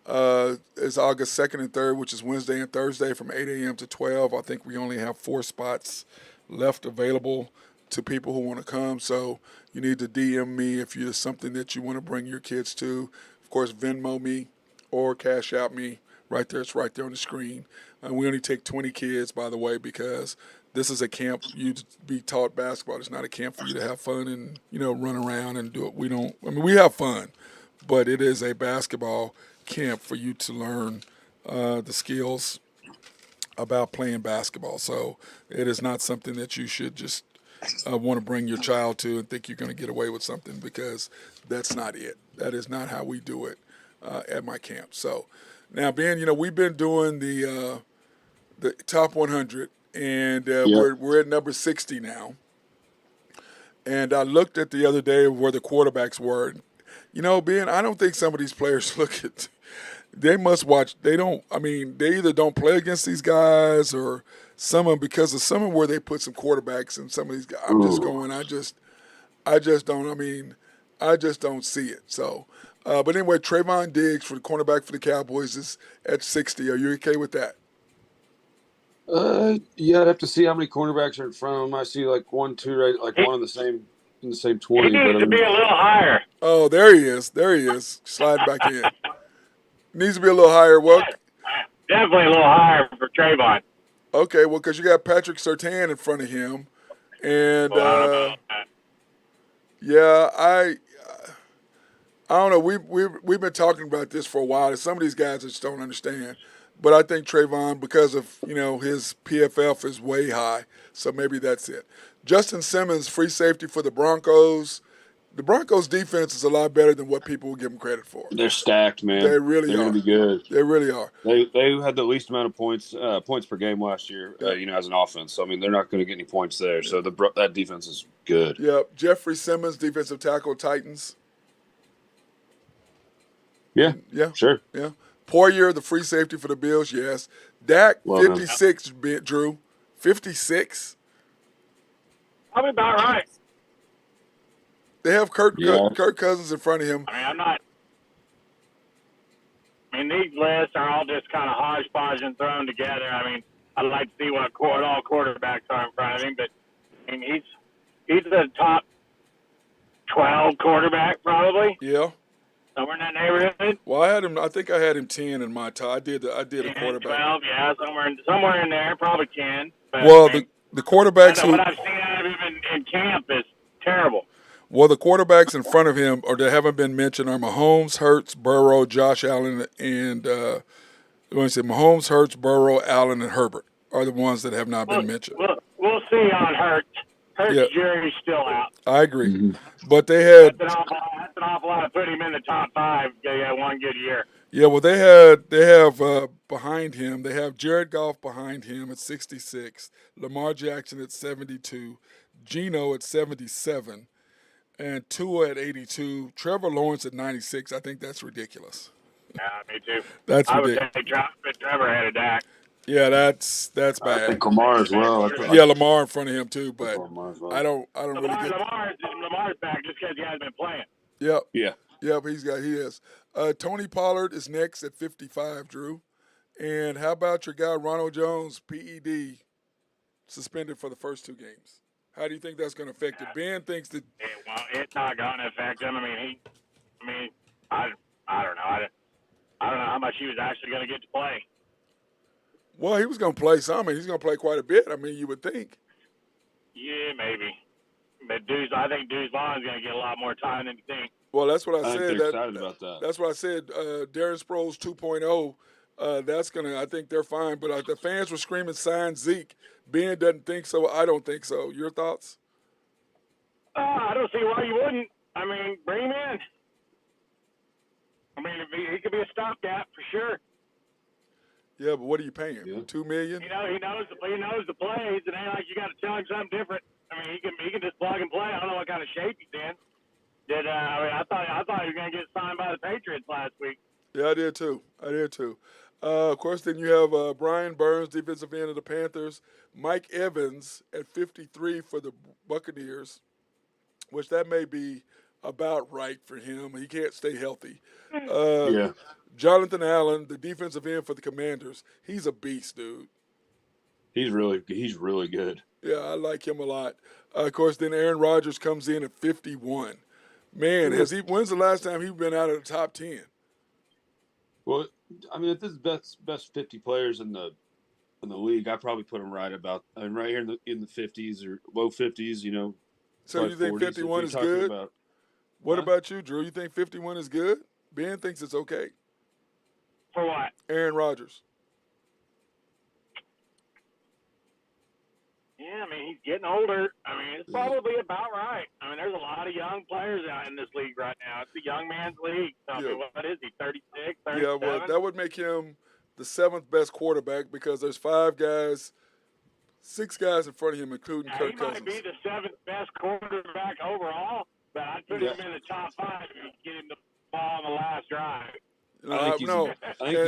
It's August 2nd and 3rd, which is Wednesday and Thursday from 8 a.m. to 12. I think we only have 4 spots left available to people who want to come. So you need to DM me if there's something that you want to bring your kids to. Of course, Venmo me or Cash Out me. Right there, it's right there on the screen. We only take 20 kids, by the way, because this is a camp for you to be taught basketball. It's not a camp for you to have fun and run around and do it. We don't. I mean, we have fun, but it is a basketball camp for you to learn the skills about playing basketball. So it is not something that you should just want to bring your child to and think you're going to get away with something, because that's not it. That is not how we do it at my camp. So now, Ben, we've been doing the top 100, and Yep. we're at number 60 now. And I looked at the other day where the quarterbacks were. Ben, I don't think some of these players look at they must watch. They don't. I mean, they either don't play against these guys or some of them because of some of where they put some quarterbacks and some of these guys. I'm just Ooh. going. I just don't. I mean, I just don't see it. So, but anyway, Trayvon Diggs for the cornerback for the Cowboys is at 60. Are you okay with that? Yeah, I'd have to see how many cornerbacks are in front of him. I see like 1, 2, right, like one in the same He 20. But needs I to mean, be a little higher. Oh, there he is. There he is. Sliding back in. Needs to be a little higher. Well, Definitely a little higher for Trayvon. okay. Well, because you got Patrick Surtain in front of him, and Well, I don't know about that. yeah, I don't know. We've been talking about this for a while. And some of these guys just don't understand. But I think Trayvon, because of his PFF is way high, so maybe that's it. Justin Simmons, free safety for the Broncos. The Broncos defense is a lot better than what people will give them credit for. they're stacked, man. They really They're going are. to be good. They really are. They had the least amount of points per game last year, Yeah. as an offense. So I mean, they're not going to get any points there. So that defense is good. Yep. Jeffrey Simmons, defensive tackle, Titans. Yeah, Yeah. sure. Yeah. Poyer, the free safety for the Bills, yes. Dak, Love him. 56, Drew. 56. Probably about right. They have Kirk Yeah. Cousins in front of him. I mean, I'm not. I mean, these lists are all just kind of hodgepodge and thrown together. I mean, I'd like to see what all quarterbacks are in front of him, but I mean, he's the top 12 quarterback probably, Yeah. somewhere in that neighborhood. Well, I think I had him 10 in my tie. I did a 10, quarterback. 12, yeah, somewhere in there, probably 10. But, Well, I mean, the quarterbacks what I've seen out of him in camp is terrible. Well, the quarterbacks in front of him, or that haven't been mentioned, are Mahomes, Hurts, Burrow, Josh Allen, and Mahomes, Hurts, Burrow, Allen, and Herbert are the ones that have not been mentioned. We'll see on Hurts. Hurts' jury's still out. I agree, Mm-hmm. but they had That's an awful lot to put him in the top 5. They had one good year. well they have behind him. They have Jared Goff behind him at 66, Lamar Jackson at 72, Geno at 77. And Tua at 82, Trevor Lawrence at 96. I think that's ridiculous. Yeah, me too. That's I would ridiculous. say Trevor had a Dak. Yeah, that's I bad. think Lamar as well. Yeah, Lamar in front of him too, but Lamar as well. I don't really get. Lamar's back just because he hasn't been playing. Yep. Yeah. Yep. He is. Tony Pollard is next at 55. Drew, and how about your guy Ronald Jones, PED, suspended for the first 2 games? How do you think that's going to affect it? Ben thinks that. Well, it's not going to affect him. I don't know. I don't know how much he was actually going to get to play. Well, he was going to play some, and he's going to play quite a bit. I mean, you would think. Yeah, maybe. But I think Deuce Vaughn's going to get a lot more time than you think. Well, that's what I think said. they're excited about that. That's what I said. Darren Sproles 2.0. That's gonna. I think they're fine. But the fans were screaming, "Sign Zeke." Ben doesn't think so. I don't think so. Your thoughts? I don't see why you wouldn't. I mean, bring him in. I mean, he could be a stopgap for sure. Yeah, but what are you paying? Yeah. $2 million? He knows the plays. It ain't like you got to tell him something different. I mean, he can just plug and play. I don't know what kind of shape he's in. I thought he was going to get signed by the Patriots last week. Yeah, I did too. Of course, then you have Brian Burns, defensive end of the Panthers. Mike Evans at 53 for the Buccaneers, which that may be about right for him. He can't stay healthy. Yeah. Jonathan Allen, the defensive end for the Commanders. He's a beast, dude. He's really good. Yeah, I like him a lot. Of course, then Aaron Rodgers comes in at 51. Man, when's the last time he's been out of the top 10? Well, I mean, if this is best 50 players in the league, I probably put him right here in the 50s or low 50s. So you think 40s, 51 is good? What about you, Drew? You think 51 is good? Ben thinks it's okay. For what? Aaron Rodgers. Yeah, I mean, he's getting older. I mean, it's probably about right. I mean, there's a lot of young players out in this league right now. It's a young man's league. So, I mean, what is he, 36, 37? Yeah, well, that would make him the 7th best quarterback because there's 6 guys in front of him, including Kirk Cousins. He might be the 7th best quarterback overall, but I'd put him in the top 5 if you get him the ball on the last drive. I think he's no,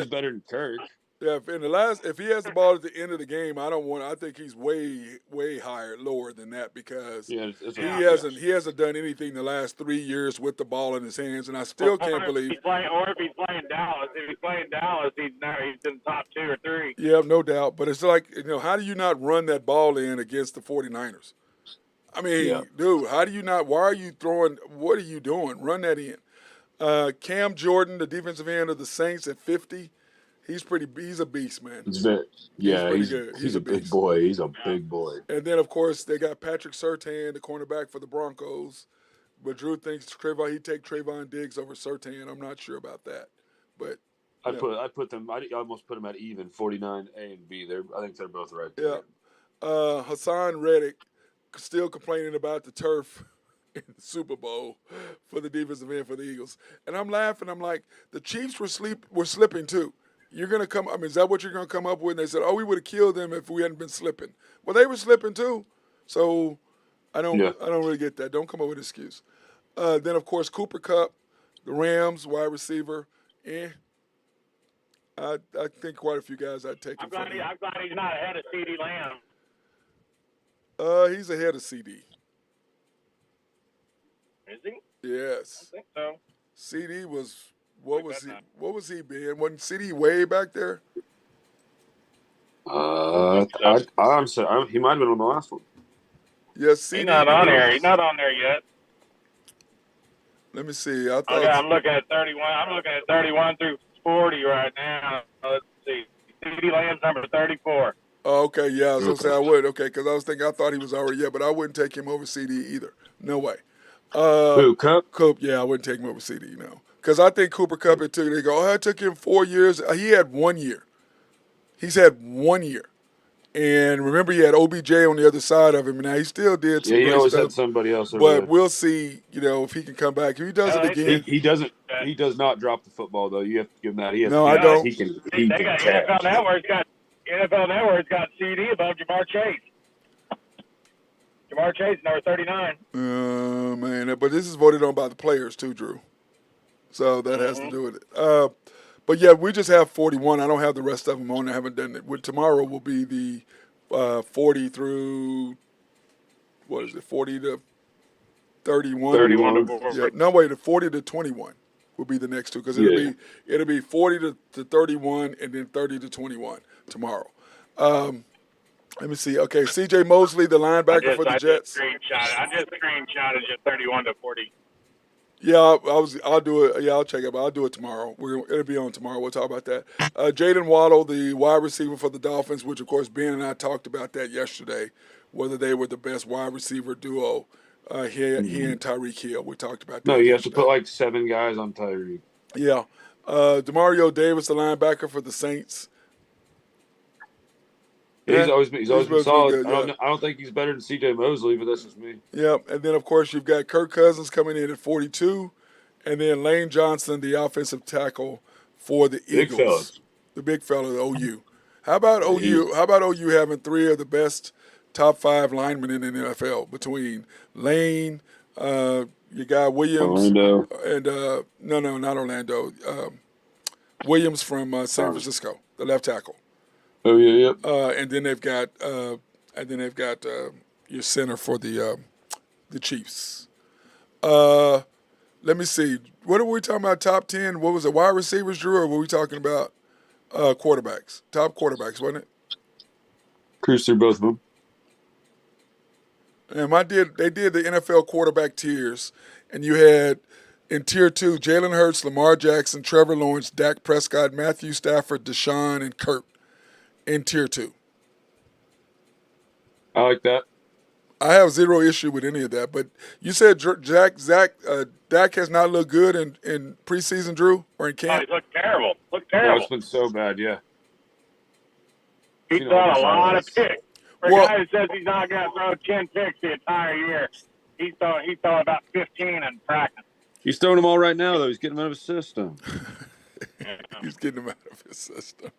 better than Kirk. yeah. If he has the ball at the end of the game, I think he's way lower than that because Yeah, he hasn't done anything the last 3 years with the ball in his hands, and I still can't believe. Or if he's playing Dallas, he's in the top 2 or 3. Yeah, no doubt. But it's like, how do you not run that ball in against the 49ers? I mean, dude, how do you not? Why are you throwing? What are you doing? Run that in. Cam Jordan, the defensive end of the Saints at 50, he's a beast, man. He's pretty good. He's a big beast. boy. He's a big boy. And then, of course, they got Patrick Surtain, the cornerback for the Broncos. But Drew thinks he'd take Trayvon Diggs over Surtain. I'm not sure about that. But I put them. I almost put them at even 49 A and B. I think they're both right there. Yeah. Hassan Reddick still complaining about the turf in the Super Bowl for the defensive end for the Eagles. And I'm laughing. I'm like, the Chiefs were slipping too. You're going to come – I mean, is that what you're going to come up with? And they said, we would have killed them if we hadn't been slipping. Well, they were slipping too. So I don't really get that. Don't come up with an excuse. Then, of course, Cooper Kupp, the Rams, wide receiver. I think quite a few guys I'd take him. I'm glad he's not ahead of CeeDee Lamb. He's ahead of CD. Is he? Yes. I think so. CD was what was he being? Wasn't CD way back there? I'm sorry. He might have been on the last one. Yes, CD. He's not on there. He's not on there yet. Let me see. I thought I'm looking at 31. I'm looking at 31 through 40 right now. Let's see. CeeDee Lamb's number 34. Oh, okay, yeah, I was going to say I would. Okay, because I thought he was already, but I wouldn't take him over CD either. No way. Who, Kupp? Yeah, I wouldn't take him over CD, no. Because I think Cooper Kupp, it took him 4 years. He had 1 year. He's had 1 year. And remember, he had OBJ on the other side of him, and now he still did some he always stuff. had somebody else over But there. we'll see, if he can come back. If he does it again. He does not drop the football, though. You have to give him that. I don't. He can NFL Network's got CD above Jamar Chase. Jamar Chase, number 39. Man, but this is voted on by the players too, Drew. So that has to do with it. But yeah, we just have 41. I don't have the rest of them on. I haven't done it. Tomorrow will be the 40 through 40 to 31. 31 to 40. Yeah, no, wait, the 40 to 21 will be the next two because it'll be 40 to 31 and then 30 to 21 tomorrow. Let me see. Okay, C.J. Mosley, the linebacker for the Jets. I just screenshotted you 31 to 40. Yeah, I'll do it. Yeah, I'll check it. But I'll do it tomorrow. It'll be on tomorrow. We'll talk about that. Jaden Waddle, the wide receiver for the Dolphins, which of course Ben and I talked about that yesterday, whether they were the best wide receiver duo. He and Tyreek Hill. We talked about that. No, you have to put like 7 guys on Tyreek. Yeah. Demario Davis, the linebacker for the Saints. Yeah, he's always been solid. Good, I don't think he's better than C.J. Mosley, but that's just me. Yeah, and then, of course, you've got Kirk Cousins coming in at 42, and then Lane Johnson, the offensive tackle for the Eagles. Big fella. The big fella, the OU. How about OU? How about OU having 3 of the best top 5 linemen in the NFL between Lane, your guy Williams, Orlando. and no, not Orlando. Williams from San Francisco, the left tackle. Oh yeah, yep. And then they've got your center for the Chiefs. Let me see. What are we talking about? Top 10? What was it? Wide receivers, Drew, or were we talking about quarterbacks? Top quarterbacks, wasn't it? Cruise through both of them. And they did the NFL quarterback tiers, and you had in tier 2 Jalen Hurts, Lamar Jackson, Trevor Lawrence, Dak Prescott, Matthew Stafford, Deshaun, and Kurt. In tier 2. I like that. I have zero issue with any of that, but you said Dak has not looked good in preseason, Drew, or in camp? He looked terrible. No, it's been so bad, yeah. He's thrown a lot of picks. For a guy who says he's not going to throw 10 picks the entire year, he's throwing about 15 in practice. He's throwing them all right now, though. He's getting them out of his system. He's getting them out of his system.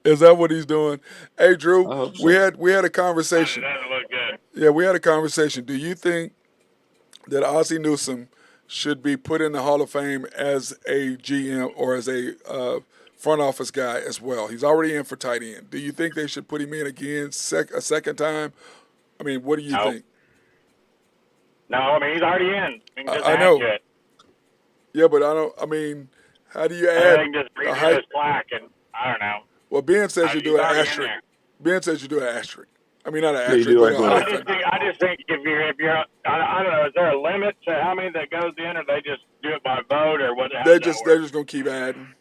Is that what he's doing? Hey, Drew, so. we had a conversation. That doesn't look good. Yeah, we had a conversation. Do you think that Ozzie Newsome should be put in the Hall of Fame as a GM or as a front office guy as well. He's already in for tight end. Do you think they should put him in again a second time? I mean, what do you No. think? No, I mean, he's already in. He can just I add know. to it. Yeah, but I don't. I mean, how do you Or add they can just a redo height? his plaque, and I don't know. Well, Ben says you He's do an already in asterisk. there. Ben says you do an asterisk. I mean, not an Yeah, you asterisk, do but like a a- Hall I of Fame. just think if you're I don't know, is there a limit to how many that goes in, or they just do it by vote, or what? How They're does that just work? gonna keep adding.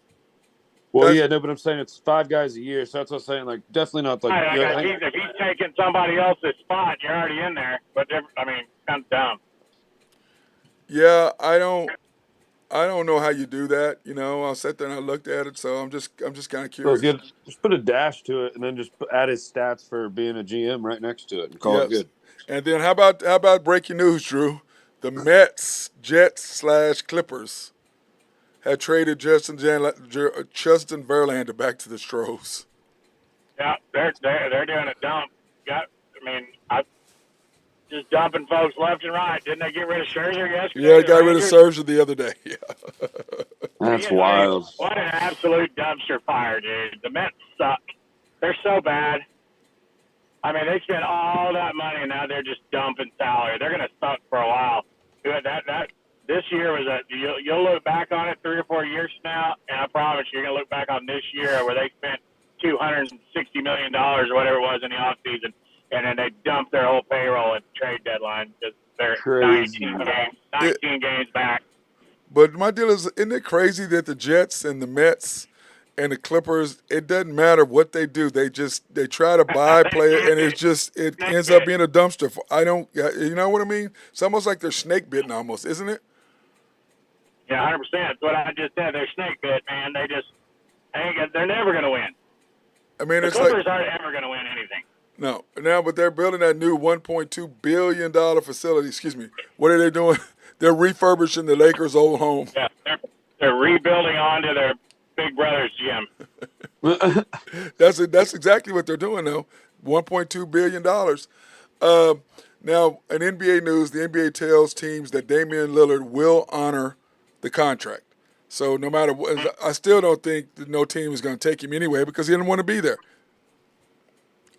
Well, That's- yeah, no, but I'm saying it's 5 guys a year, so that's what I'm saying. Like, definitely not like. Right, yeah, like, if he's taking somebody else's spot, you're already in there. But I mean, kind of dumb. Yeah, I don't know how you do that. You know, I sat there and I looked at it, so I'm just kind of so curious. good. Just put a dash to it, and then just add his stats for being a GM right next to it, and call it Yes. good. And then how about breaking news, Drew? The Mets, Jets / Clippers had traded Justin Verlander back to the Stros. Yeah, they're doing a dump. I mean, just dumping folks left and right. Didn't they get rid of Scherzer yesterday? Yeah, The got rid of Rangers? Scherzer the other day. Yeah. That's Yeah, wild. What an absolute dumpster fire, dude. The Mets suck. They're so bad. I mean, they spent all that money, and now they're just dumping salary. They're going to suck for a while. This year was you'll look back on it 3 or 4 years from now, and I promise you're going to look back on this year where they spent $260 million or whatever it was in the offseason, and then they dumped their whole payroll at the trade deadline because they're Crazy. 19 games back. But my deal is, isn't it crazy that the Jets and the Mets and the Clippers, it doesn't matter what they do. They try to buy player, and it ends up being a dumpster. You know what I mean? It's almost like they're snake bitten, almost, isn't it? Yeah, 100%. That's what I just said. They're snake bit, man. They're never going to win. I mean, The it's Clippers like aren't ever going to win anything. no, now, but they're building that new $1.2 billion facility. Excuse me. What are they doing? They're refurbishing the Lakers' old home. Yeah, they're rebuilding onto their big brother's gym. That's exactly what they're doing though. $1.2 billion. Now, in NBA news, the NBA tells teams that Damian Lillard will honor the contract. So no matter what, I still don't think that no team is going to take him anyway because he didn't want to be there.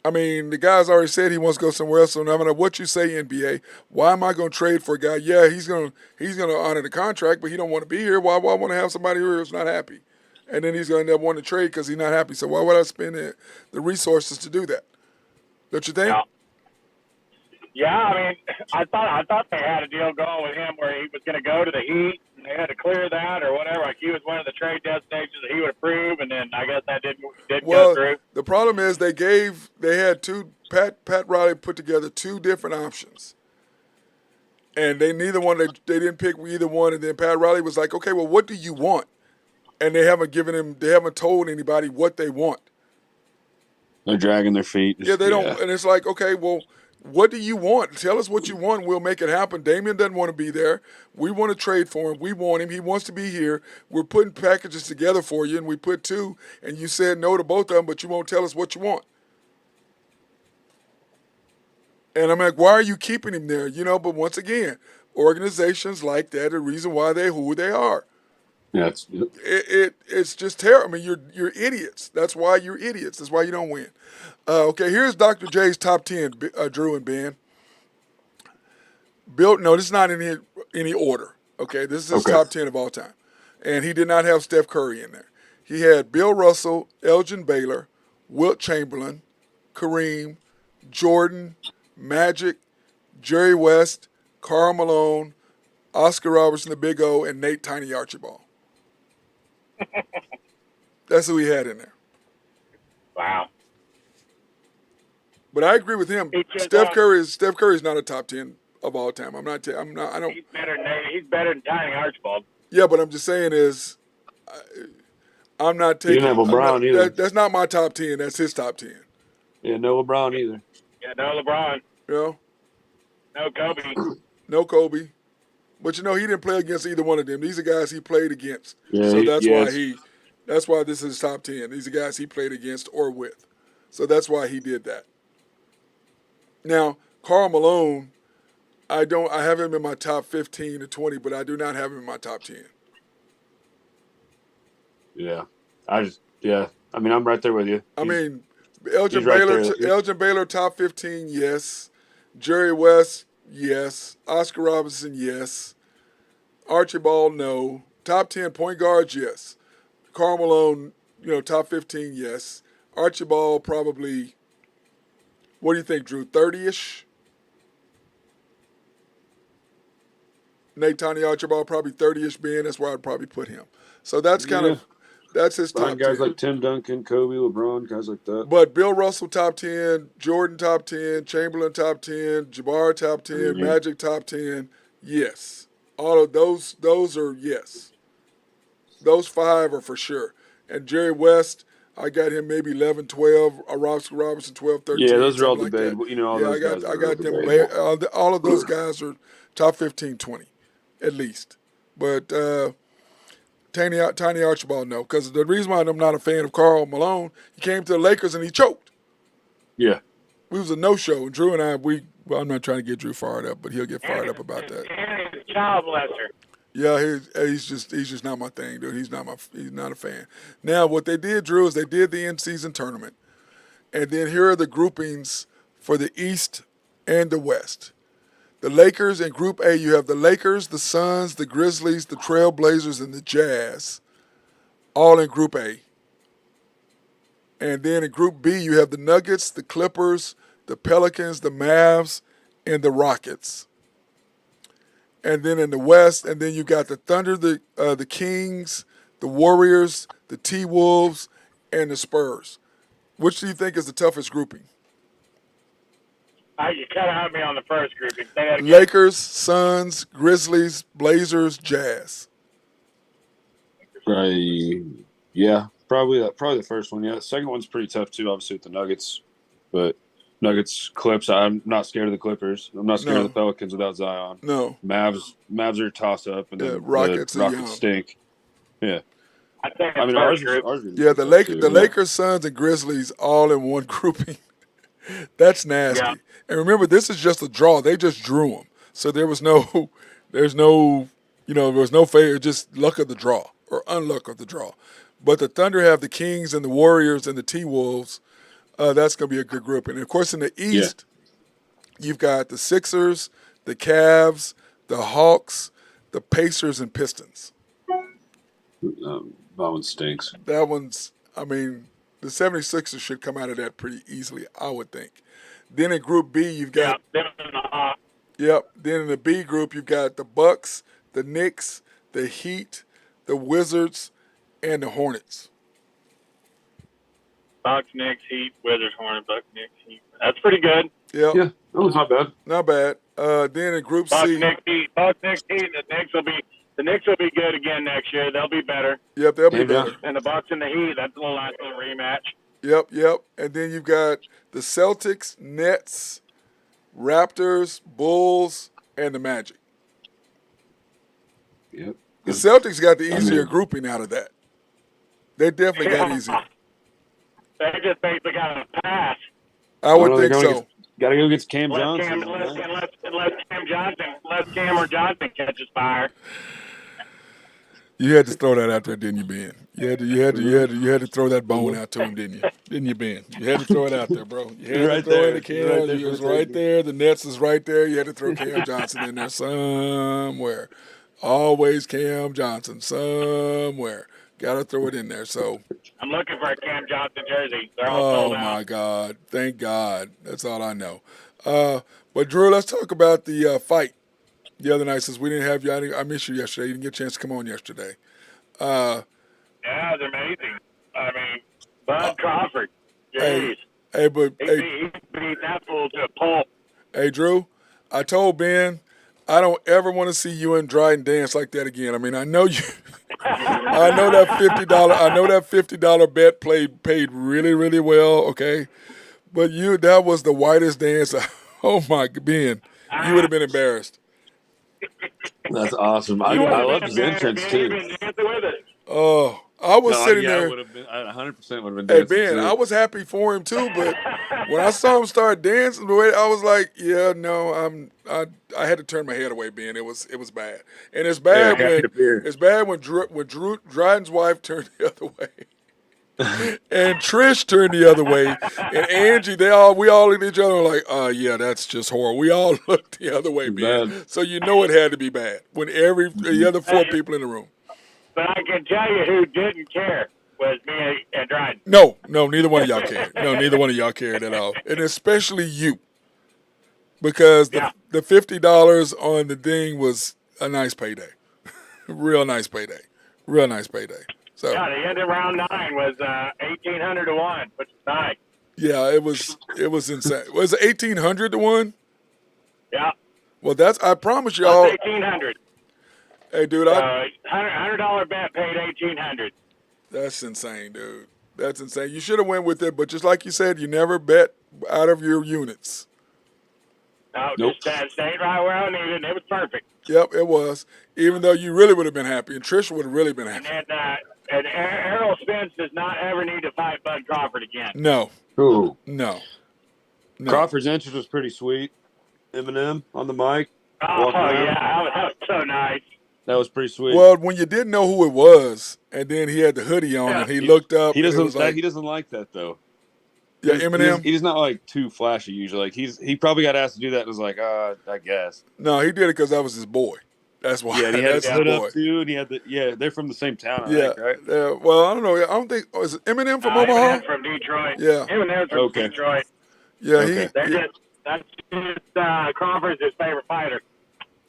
I mean, the guy's already said he wants to go somewhere else. So no matter what you say, NBA, why am I going to trade for a guy? Yeah, he's going to honor the contract, but he don't want to be here. Why would I want to have somebody here who's not happy? And then he's going to end up wanting to trade because he's not happy. So why would I spend the resources to do that? Don't you think? Yeah, I mean, I thought they had a deal going with him where he was going to go to the Heat, and they had to clear that or whatever. Like he was one of the trade destinations that he would approve, and then I guess that didn't go through. The problem is they had Pat Riley put together 2 different options, and they didn't pick either one. And then Pat Riley was like, okay, well, what do you want? And they haven't told anybody what they want. They're dragging their feet. Yeah, they don't. And it's like, okay, well, what do you want? Tell us what you want. We'll make it happen. Damian doesn't want to be there. We want to trade for him. We want him. He wants to be here. We're putting packages together for you, and we put 2, and you said no to both of them, but you won't tell us what you want. And I'm like, why are you keeping him there? You know, but once again, organizations like that are the reason why they're who they are. Yeah, It's just terrible. I mean, you're idiots. That's why you're idiots. That's why you don't win. Okay, here's Dr. J's top 10, Drew and Ben. No, this is not in any order. Okay, this is his top 10 of all time. And he did not have Steph Curry in there. He had Bill Russell, Elgin Baylor, Wilt Chamberlain, Kareem, Jordan, Magic, Jerry West, Karl Malone, Oscar Robertson, the Big O, and Nate Tiny Archibald. That's who he had in there. Wow. But I agree with him. Steph Curry is not a top 10 of all time. I don't. He's better than Tiny Archibald. Yeah, but I'm just saying is, I'm not taking. You didn't have LeBron either. That's not my top 10. That's his top 10. Yeah, no LeBron either. Yeah, no LeBron. You know? No Kobe. No Kobe. But you know, he didn't play against either one of them. These are guys he played against. Yeah, so that's why this is top 10. These are guys he played against or with. So that's why he did that. Now, Karl Malone, I don't. I have him in my top 15 to 20, but I do not have him in my top 10. Yeah. I mean, I'm right there with you. I mean, Elgin he's right Baylor. there. Elgin Baylor top 15, yes. Jerry West, yes. Oscar Robinson, yes. Archibald, no. Top 10 point guards, yes. Karl Malone, top 15, yes. Archibald, probably. What do you think, Drew? 30-ish. Nate Tiny Archibald, probably 30-ish being. That's where I'd probably put him. So that's that's his top Behind guys 10. like Tim Duncan, Kobe, LeBron, guys like that. But Bill Russell top 10, Jordan top 10, Chamberlain top 10, Jabbar top 10, Magic top 10. Yes. All of those are yes. Those 5 are for sure. And Jerry West, I got him maybe 11, 12. Oscar Robinson 12, 13. Yeah, those are all like debatable. All those guys I got them. All of those guys are top 15, 20 at least. But Tiny Archibald, no. Because the reason why I'm not a fan of Karl Malone, he came to the Lakers and he choked. Yeah. We was a no-show. And Drew and I, I'm not trying to get Drew fired up, but he'll get fired up about that. And he's a child molester. Yeah, he's just not my thing, dude. He's not a fan. Now, what they did, Drew, is they did the in-season tournament. And then here are the groupings for the East and the West. The Lakers in Group A, you have the Lakers, the Suns, the Grizzlies, the Trailblazers, and the Jazz, all in Group A. And then in Group B, you have the Nuggets, the Clippers, the Pelicans, the Mavs, and the Rockets. And then in the West, and then you got the Thunder, the Kings, the Warriors, the T-Wolves, and the Spurs. Which do you think is the toughest grouping? You kind of had me on the first grouping. Say that again. Lakers, Suns, Grizzlies, Blazers, Jazz. Right. Yeah, probably the first one. Yeah, the second one's pretty tough too, obviously with the Nuggets. But Nuggets, Clips. I'm not scared of the Clippers. I'm not scared of the Pelicans without Zion. No. Mavs are a toss up, and then the Rockets stink. Yeah. I mean, ours yeah, the Lakers, Suns, and Grizzlies all in one grouping. That's nasty. Yeah. And remember, this is just a draw. They just drew them, so there was no failure, just luck of the draw or unluck of the draw. But the Thunder have the Kings and the Warriors and the T-Wolves. That's going to be a good group. And of course, in the East, you've got the Sixers, the Cavs, the Hawks, the Pacers, and Pistons. That one stinks. That one's, I mean, the 76ers should come out of that pretty easily, I would think. Then in Group B, you've got. Yep. Then in the B group, you've got the Bucks, the Knicks, the Heat, the Wizards, and the Hornets. Bucks, Knicks, Heat, Wizards, Hornets, Bucks, Knicks, Heat. That's pretty good. Yep. Yeah, that was not bad. Not bad. Then in Group Bucks, C. Knicks, Heat. Bucks, Knicks, Heat. The Knicks will be good again next year. They'll be better. Yep, they'll be better. And the Bucks and the Heat, that's a little nice little rematch. Yep. And then you've got the Celtics, Nets, Raptors, Bulls, and the Magic. Yep. The Celtics got the easier grouping out of that. They definitely got easier. They just basically got a pass. I would think so. Got to go get Cam Johnson. Unless Cameron Johnson catches fire. You had to throw that out there, didn't you, Ben? You had to throw that bone out to him, didn't you? Didn't you, Ben? You had to throw it out there, bro. You had to throw it to Cam. He was right there. The Nets is right there. You had to throw Cam Johnson in there somewhere. Always Cam Johnson somewhere. Got to throw it in there. So I'm looking for a Cam Johnson jersey. They're all sold out. Oh my God! Thank God. That's all I know. But Drew, let's talk about the fight the other night, since we didn't have you. I missed you yesterday. You didn't get a chance to come on yesterday. Yeah, it's amazing. I mean, Bud Crawford. Jeez. Hey, but he beat that fool to a pulp. Hey, Drew, I told Ben I don't ever want to see you and Dryden dance like that again. I mean, I know you. I know that $50 bet paid really, really well. Okay, but that was the whitest dance. Oh my, Ben, you would have been embarrassed. That's awesome. I love his entrance too. Oh, I was No, sitting yeah, I there. would have been. I 100% would have been Hey dancing Ben, too. I was happy for him too, but when I saw him start dancing the way, I was like, yeah, no, I had to turn my head away, Ben. It was bad, and it's Yeah, bad happy to when be here. Drew Dryden's wife turned the other way, and Trish turned the other way, and Angie. We all looked at each other like, yeah, that's just horrible. We all looked the other way, It's Ben. bad. So you know it had to be bad when the other four people in the room. But I can tell you who didn't care was me and Dryden. No, neither one of y'all cared. No, neither one of y'all cared at all, and especially you, because Yeah. the $50 on the thing was a nice payday, real nice payday, real nice payday. So Yeah, the end of round 9 was 1,800 to 1, which is nice. yeah, it was insane. Was it 1,800 to 1? Yeah, Well, I promise plus y'all. 1,800. Hey, dude, So $100 bet paid 1,800. that's insane, dude. That's insane. You should have went with it, but just like you said, you never bet out of your units. No, Nope. just stayed right where I needed, and it was perfect. Yep, it was. Even though you really would have been happy, and Trish would have really been And happy. then Errol Spence does not ever need to fight Bud Crawford again. No, Ooh. no. Crawford's entrance was pretty sweet. Eminem on the mic. Oh, walking around. yeah, that was so nice. That was pretty sweet. Well, when you didn't know who it was, and then he had the hoodie on, and he looked up, He and it doesn't. was like, He doesn't like that though. yeah, Eminem. He's not like too flashy usually. Like he probably got asked to do that and was like, I guess. No, he did it because that was his boy. That's why. Yeah, and he had That's his his hood boy. up too, and he had they're from the same town, I Yeah. think, right? Well, I don't know. I don't think. Oh, is it Eminem from Omaha? Eminem's from Detroit. Yeah. Eminem's from Okay. Detroit. Yeah. Okay. That's just Crawford's his favorite fighter.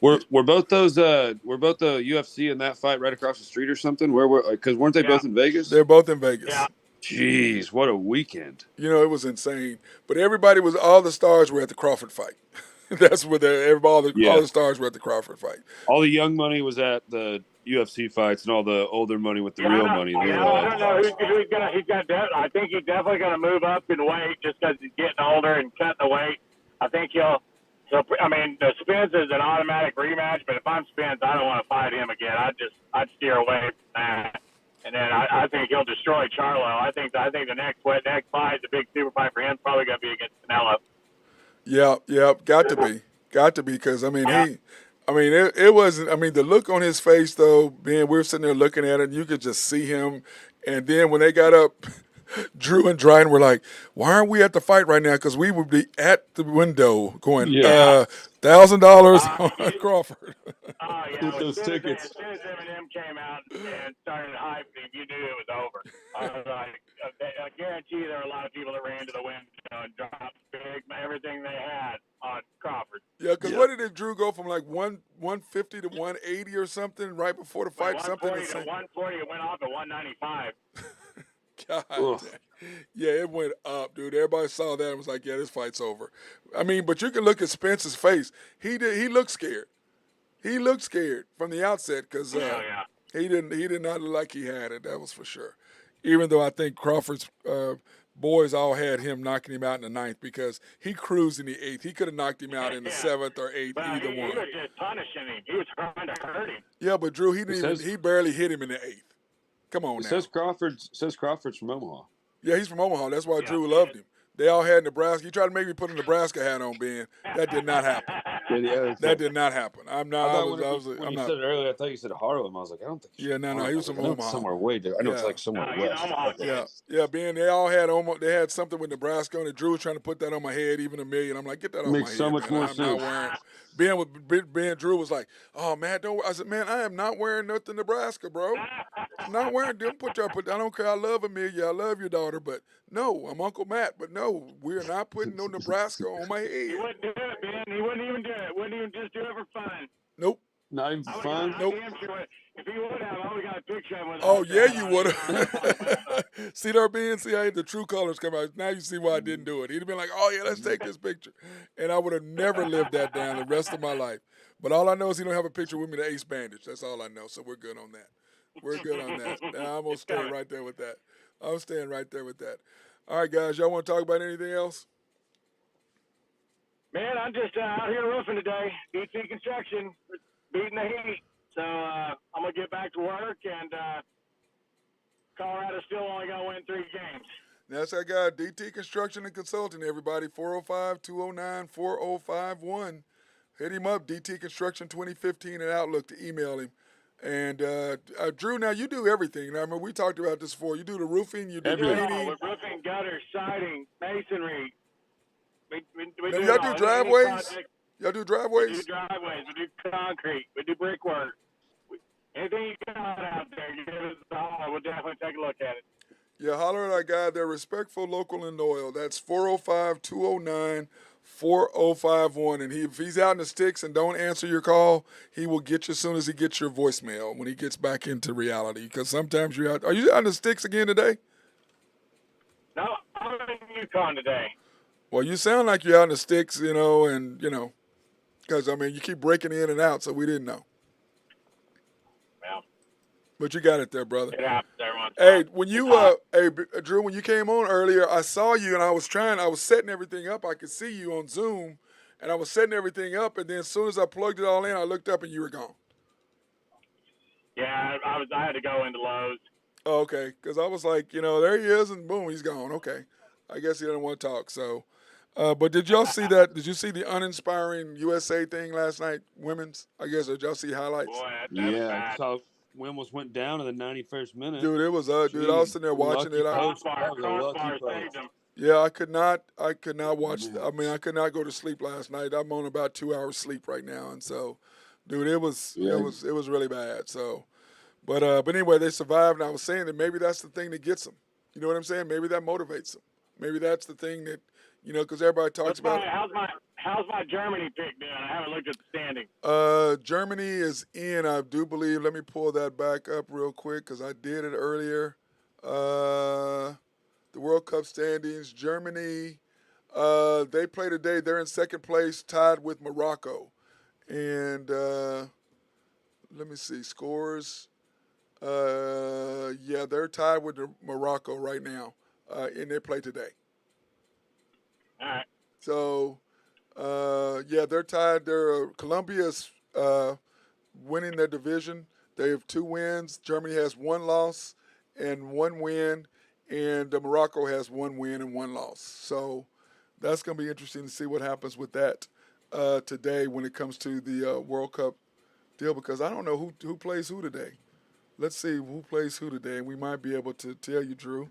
Were both those the UFC in that fight right across the street or something? Because weren't they both in Vegas? They're both in Vegas. Yeah. Jeez, what a weekend! You know, it was insane. But all the stars were at the Crawford fight. That's where all the stars were at the Crawford fight. All the young money was at the UFC fights, and all the older money with the real money. I don't know who's gonna. I think he's definitely gonna move up in weight just because he's getting older and cutting the weight. I think he'll. I mean, the Spence is an automatic rematch, but if I'm Spence, I don't want to fight him again. I'd steer away from that. And then I think he'll destroy Charlo. I think the next fight, the big super fight for him, is probably going to be against Canelo. Yeah, got to be, because it wasn't. I mean, the look on his face though, man, we were sitting there looking at it, and you could just see him. And then when they got up, Drew and Dryden were like, "Why aren't we at the fight right now? Because we would be at the window going, $1,000 on Crawford." Oh, yeah. With those tickets. As soon as Eminem came out and started hyping him, you knew it was over. I was like, I guarantee there were a lot of people that ran to the window and dropped everything they had on Crawford. Yeah, because what did Drew go from like 150 to 180 or something right before the fight? 140 to 140, it went off to 195. God damn. Yeah, it went up, dude. Everybody saw that and was like, yeah, this fight's over. I mean, but you can look at Spence's face. He looked scared. He looked scared from the outset because he did not look like he had it. That was for sure. Even though I think Crawford's boys all had him knocking him out in the 9th because he cruised in the 8th. He could have knocked him out in the 7th or 8th, either one. He was just punishing him. He was trying to hurt him. Yeah, but Drew, he barely hit him in the 8th. Come on now. Says Crawford's from Omaha. Yeah, he's from Omaha. That's why Drew loved him. They all had Nebraska. You tried to make me put a Nebraska hat on, Ben. That did not happen. That did not happen. I'm not. When you said it earlier, I thought you said Harlem. I was like, I don't think. Yeah, no. He was from Omaha. Somewhere way there. I know it's like somewhere west. Yeah. Ben, they all had They had something with Nebraska on it. Drew was trying to put that on my head, even $1 million. I'm like, get that off my head. Makes so much more sense. Drew was like, oh man, don't. I said, man, I am not wearing nothing Nebraska, bro. I'm not wearing. Don't put y'all. I don't care. I love Amelia. I love your daughter, but no, I'm Uncle Matt. But no, we're not putting no Nebraska on my head. He wouldn't do it, Ben. He wouldn't even do it. Wouldn't even just do it for fun. Nope. Not even for fun? Nope. If he would have, I would have got a picture of him. Oh, yeah, you would have. See there, Ben? See how the true colors come out. Now you see why I didn't do it. He'd have been like, oh, yeah, let's take this picture. And I would have never lived that down the rest of my life. But all I know is he don't have a picture with me, the ace bandage. That's all I know. So we're good on that. We're good on that. Now, I'm going to stay right there with that. I'm staying right there with that. All right, guys, y'all want to talk about anything else? Man, I'm just out here roofing today. DC Construction, beating the heat. So I'm going to get back to work and Colorado's still only going to win 3 games. That's our guy, DT Construction and Consulting, everybody. 405-209-4051. Hit him up, DT Construction 2015 at Outlook to email him. And Drew, now you do everything. I mean, we talked about this before. You do the roofing, you do Everything. painting. With roofing, gutters, siding, masonry. We Now, do y'all it all. do Any driveways? project, Y'all do we driveways? do driveways. We do concrete. We do brickwork. Anything you got out there, give us a holler. We'll definitely take a look at it. Yeah, holler at our guy. They're respectful, local, and loyal. That's 405-209-4051. And if he's out in the sticks and don't answer your call, he will get you as soon as he gets your voicemail when he gets back into reality. Because sometimes you're out. Are you out in the sticks again today? No, I'm in Yukon today. Well, you sound like you're out in the sticks, and, because, I mean, you keep breaking in and out, so we didn't know. Well, But you got it there, brother. it happens every once in a Hey, while. when you, Drew, when you came on earlier, I saw you and I was setting everything up. I could see you on Zoom and I was setting everything up. And then as soon as I plugged it all in, I looked up and you were gone. Yeah, I had to go into Lowe's. Oh, okay. Because I was like, there he is, and boom, he's gone. Okay. I guess he didn't want to talk. So, but did y'all see that? Did you see the uninspiring USA thing last night, women's? I guess, did y'all see highlights? Boy, that's Yeah. bad. So we almost went down in the 91st minute. Dude, it was, dude, I was sitting there watching it. Crossbar saved him. Yeah, I could not watch. I mean, I could not go to sleep last night. I'm on about 2 hours sleep right now, and so, dude, it was really bad. So, but anyway, they survived, and I was saying that maybe that's the thing that gets them. You know what I'm saying? Maybe that motivates them. Maybe that's the thing that, because everybody talks about. How's my Germany pick doing? I haven't looked at the standing. Germany is in, I do believe. Let me pull that back up real quick because I did it earlier. The World Cup standings. Germany, they play today. They're in second place, tied with Morocco. And let me see, scores. Yeah, they're tied with Morocco right now, and they play today. All right. So, yeah, they're tied. Colombia's winning their division. They have 2 wins. Germany has 1 loss and 1 win, and Morocco has 1 win and 1 loss. So that's going to be interesting to see what happens with that today when it comes to the World Cup deal, because I don't know who plays who today. Let's see who plays who today, and we might be able to tell you, Drew.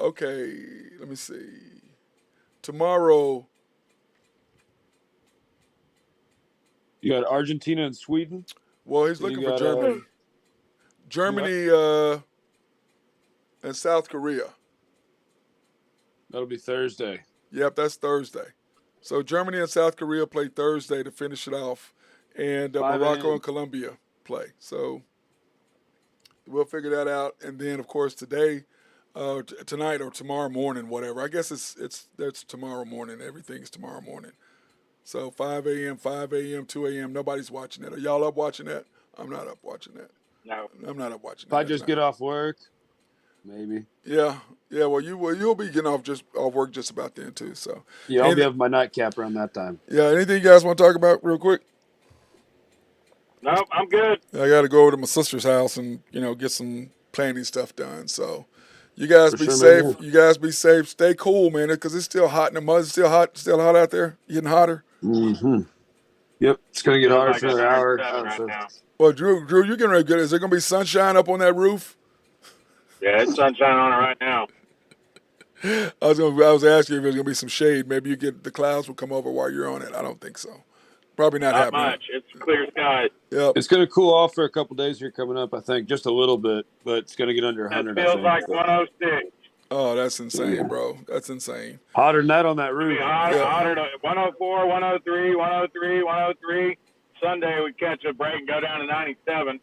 Okay, let me see. Tomorrow. You got Argentina and Sweden. Well, he's looking for Germany. Germany and South Korea. That'll be Thursday. Yep, that's Thursday. So Germany and South Korea play Thursday to finish it off, and Morocco and Colombia play. So we'll figure that out, and then of course today, tonight or tomorrow morning, whatever. I guess that's tomorrow morning. Everything's tomorrow morning. So 5 a.m., 2 a.m. Nobody's watching that. Are y'all up watching that? I'm not up watching that. No, I'm not up watching If that. I just get off work, maybe. Yeah. Well, you'll be getting off work just about then too. So Yeah, I'll be having my nightcap around that time. yeah. Anything you guys want to talk about real quick? nope, I'm good. I got to go over to my sister's house and get some planning stuff done. So you guys be safe. man. You guys be safe. Stay cool, man, because it's still hot in the mud. It's still hot out there. Getting hotter. Mm-hmm. Yep, it's gonna get harder for an hour. Right now. Well, Drew, you're getting ready to get. Is there gonna be sunshine up on that roof? Yeah, it's sunshine on it right now. I was asking if there's gonna be some shade. Maybe the clouds will come over while you're on it. I don't think so. Probably not Not happening. much. It's clear skies. Yep. It's gonna cool off for a couple days here coming up. I think just a little bit, but it's gonna get under It 100. feels like 106. Oh, that's insane, bro. That's insane. Hotter than that on that roof. Hotter to 104, 103, 103, 103. Sunday we catch a break and go down to 97.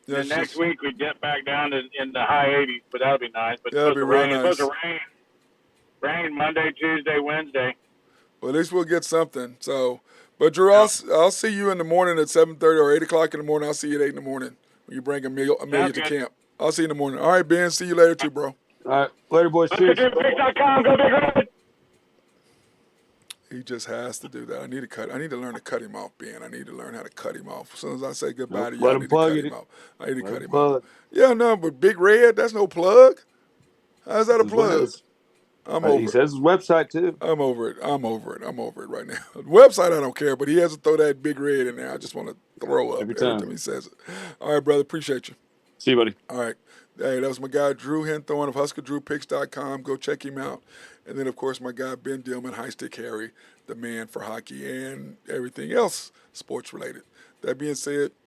That's Then next just- week we get back down to in the high 80s, but that'll be nice. But That'll it's be supposed to real rain. nice. It's supposed to rain Monday, Tuesday, Wednesday. Well, at least we'll get something. So, but Drew, I'll see you in the morning at 7:30 or 8 o'clock in the morning. I'll see you at 8 in the morning when you bring Amelia to camp. I'll see you in the morning. All right, Ben. See you later too, bro. All right, later, boys. Cheers. Let'sGetDreamPicks.com. Go Big Red. He just has to do that. I need to learn to cut him off, Ben. I need to learn how to cut him off. As soon as I say goodbye to you, Let I him need to cut plug him it. off. I need to Let cut him him plug. off. Yeah, no, but Big Red, that's no plug. How's that a His web- plug? his- I'm He over it. says his website too. I'm over it. I'm over it. I'm over it right now. The website, I don't care, but he has to throw that Big Red in there. I just want to throw up Every every time. time he says it. All right, brother. Appreciate you. See you, buddy. All right. Hey, that was my guy, Drew Henthorn of HuskerDrewPicks.com. Go check him out. And then, of course, my guy, Ben Dillman, High Stick Harry, the man for hockey and everything else sports related. That being said,